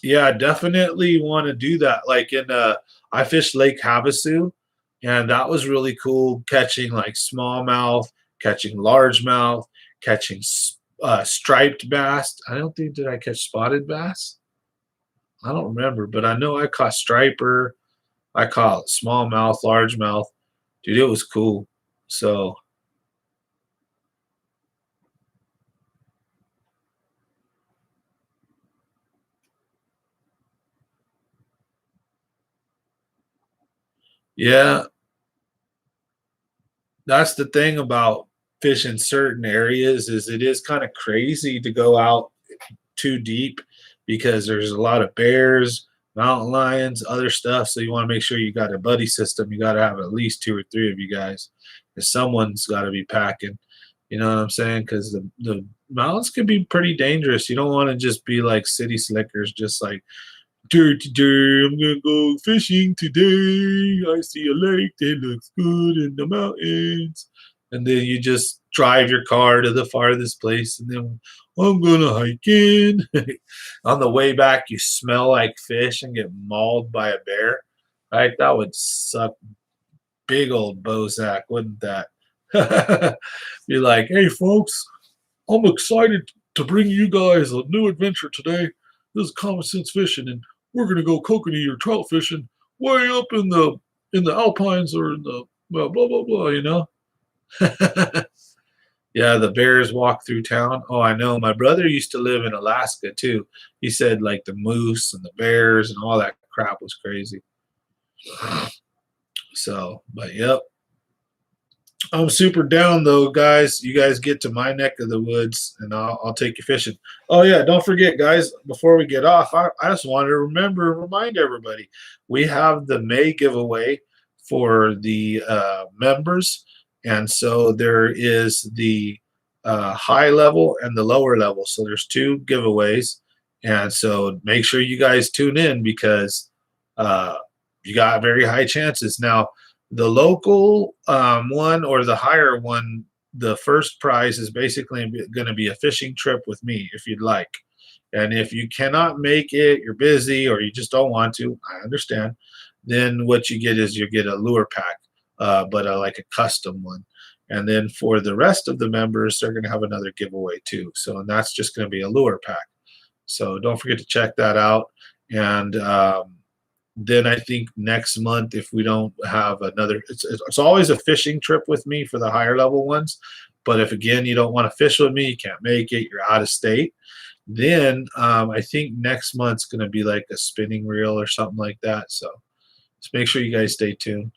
yeah, I definitely want to do that. Like I fished Lake Havasu, and that was really cool. Catching like smallmouth, catching largemouth, catching striped bass. I don't think, did I catch spotted bass? I don't remember, but I know I caught striper. I caught smallmouth, largemouth. Dude, it was cool. So yeah, that's the thing about fishing certain areas, is it is kind of crazy to go out too deep because there's a lot of bears, mountain lions, other stuff. So you want to make sure you got a buddy system. You got to have at least 2 or 3 of you guys, because someone's got to be packing. You know what I'm saying? Because the mountains can be pretty dangerous. You don't want to just be like city slickers, just like, today I'm gonna go fishing today. I see a lake that looks good in the mountains, and then you just drive your car to the farthest place, and then I'm gonna hike in. On the way back, you smell like fish and get mauled by a bear. Right? That would suck. Big old Bozak, wouldn't that? Be like, hey folks, I'm excited to bring you guys a new adventure today. This is Common Sense Fishing, and we're gonna go kokanee or trout fishing way up in the alpines or in the blah blah blah blah. Yeah, the bears walk through town. Oh, I know. My brother used to live in Alaska too. He said like the moose and the bears and all that crap was crazy. So, but yep. I'm super down though, guys. You guys get to my neck of the woods and I'll take you fishing. Oh yeah, don't forget, guys, before we get off, I just wanted to remind everybody, we have the May giveaway for the members. And so there is the high level and the lower level. So there's two giveaways. And so make sure you guys tune in because you got very high chances. Now, the local one or the higher one, the first prize is basically going to be a fishing trip with me if you'd like. And if you cannot make it, you're busy, or you just don't want to, I understand. Then what you get is you get a lure pack, but like a custom one. And then for the rest of the members, they're going to have another giveaway too. So, and that's just going to be a lure pack. So don't forget to check that out. And then I think next month, if we don't have another, it's always a fishing trip with me for the higher level ones. But if again you don't want to fish with me, you can't make it, you're out of state, then I think next month's going to be like a spinning reel or something like that. So just make sure you guys stay tuned.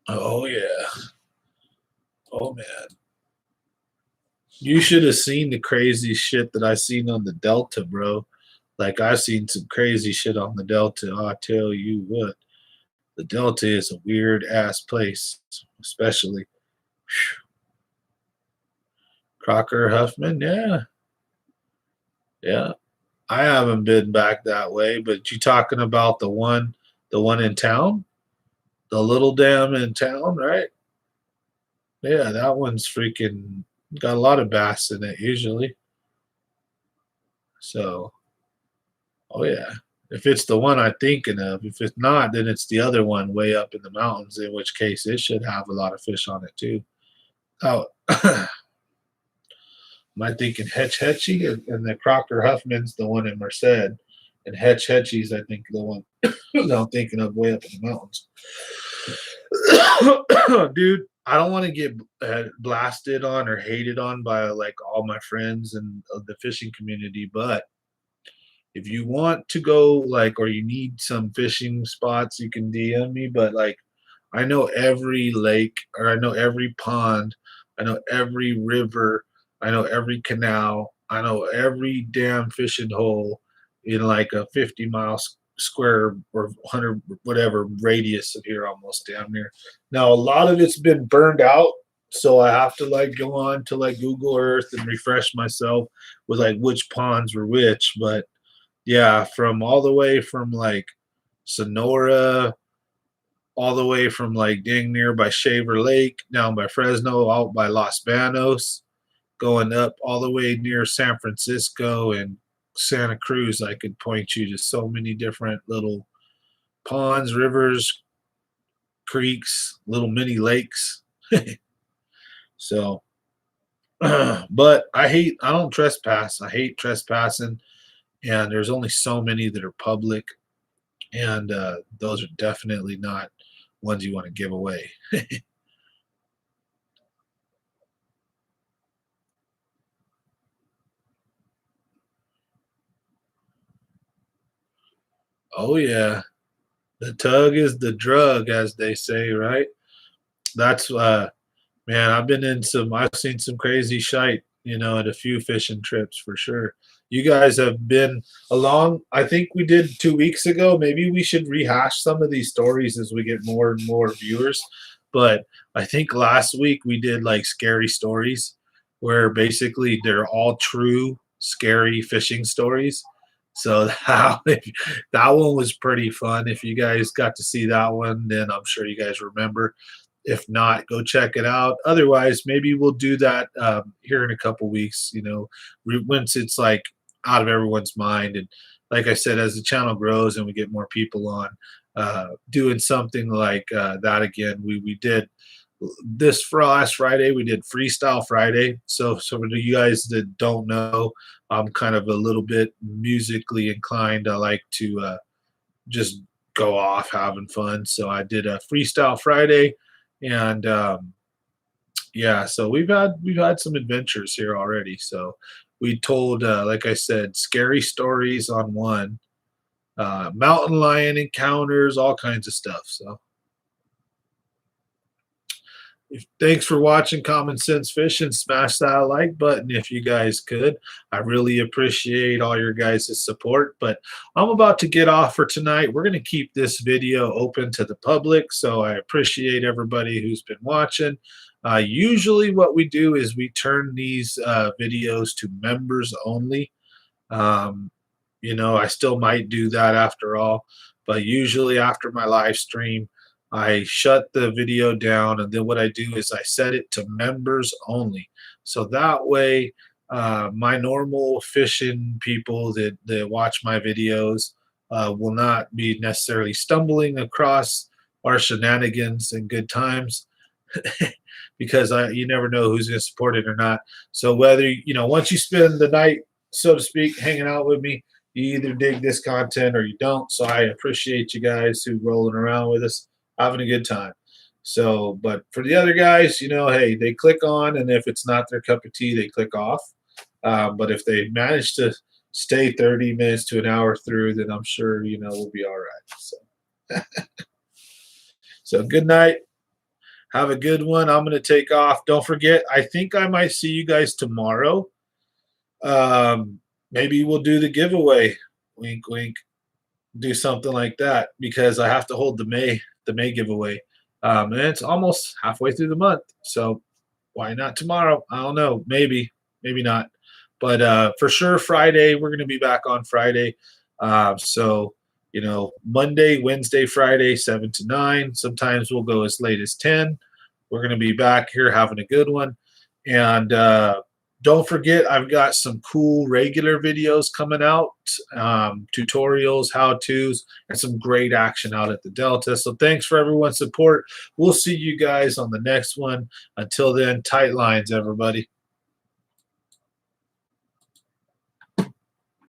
Oh yeah. Oh man. You should have seen the crazy shit that I seen on the Delta, bro. Like I've seen some crazy shit on the Delta. I tell you what, the Delta is a weird ass place, especially. Whew. Crocker Huffman, yeah. Yeah. I haven't been back that way, but you talking about the one in town? The little dam in town, right? Yeah, that one's freaking got a lot of bass in it usually. So, oh yeah. If it's the one I'm thinking of, if it's not, then it's the other one way up in the mountains, in which case it should have a lot of fish on it too. Oh, am I thinking Hetch Hetchy and the Crocker Huffman's the one in Merced, and Hetch Hetchy's I think the one that I'm thinking of way up in the mountains. Dude, I don't want to get blasted on or hated on by like all my friends and the fishing community, but if you want to go like or you need some fishing spots, you can DM me. But like I know every lake or I know every pond, I know every river, I know every canal, I know every damn fishing hole in like a 50-mile square or 100 whatever radius of here almost damn near. Now a lot of it's been burned out, so I have to like go on to like Google Earth and refresh myself with like which ponds were which. But yeah, from all the way from like Sonora, all the way from like dang near by Shaver Lake, down by Fresno, out by Los Banos, going up all the way near San Francisco and Santa Cruz. I could point you to so many different little ponds, rivers, creeks, little mini lakes. So, but I don't trespass. I hate trespassing. And there's only so many that are public. And those are definitely not ones you want to give away. Oh yeah, the tug is the drug, as they say, right? That's man, I've seen some crazy shite, at a few fishing trips for sure. You guys have been along. I think we did 2 weeks ago. Maybe we should rehash some of these stories as we get more and more viewers. But I think last week we did like scary stories where basically they're all true scary fishing stories. So that one was pretty fun. If you guys got to see that one, then I'm sure you guys remember. If not, go check it out. Otherwise, maybe we'll do that here in a couple weeks. Once it's like out of everyone's mind, and like I said, as the channel grows and we get more people on, doing something like that again. We did this for last Friday. We did Freestyle Friday. So for you guys that don't know, I'm kind of a little bit musically inclined. I like to just go off having fun. So I did a Freestyle Friday, and yeah, so we've had some adventures here already. So we told, like I said, scary stories on one, mountain lion encounters, all kinds of stuff. So thanks for watching Common Sense Fishing. Smash that like button if you guys could. I really appreciate all your guys' support. But I'm about to get off for tonight. We're going to keep this video open to the public, so I appreciate everybody who's been watching. Usually what we do is we turn these videos to members only. You know, I still might do that after all, but usually after my live stream, I shut the video down, and then what I do is I set it to members only. So that way, my normal fishing people that watch my videos will not be necessarily stumbling across our shenanigans and good times. Because you never know who's going to support it or not. So whether, you know, once you spend the night, so to speak, hanging out with me, you either dig this content or you don't. So I appreciate you guys who rolling around with us, having a good time. So, but for the other guys, you know, hey, they click on, and if it's not their cup of tea, they click off. But if they manage to stay 30 minutes to an hour through, then I'm sure, you know, we'll be all right. So, so good night. Have a good one. I'm going to take off. Don't forget, I think I might see you guys tomorrow. Maybe we'll do the giveaway. Wink, wink. Do something like that, because I have to hold the May giveaway. And it's almost halfway through the month. So why not tomorrow? I don't know. Maybe not. But for sure, Friday, we're going to be back on Friday. So, you know, Monday, Wednesday, Friday, 7 to 9. Sometimes we'll go as late as 10. We're going to be back here having a good one. And don't forget, I've got some cool regular videos coming out, tutorials, how-tos, and some great action out at the Delta. So thanks for everyone's support. We'll see you guys on the next one. Until then, tight lines, everybody.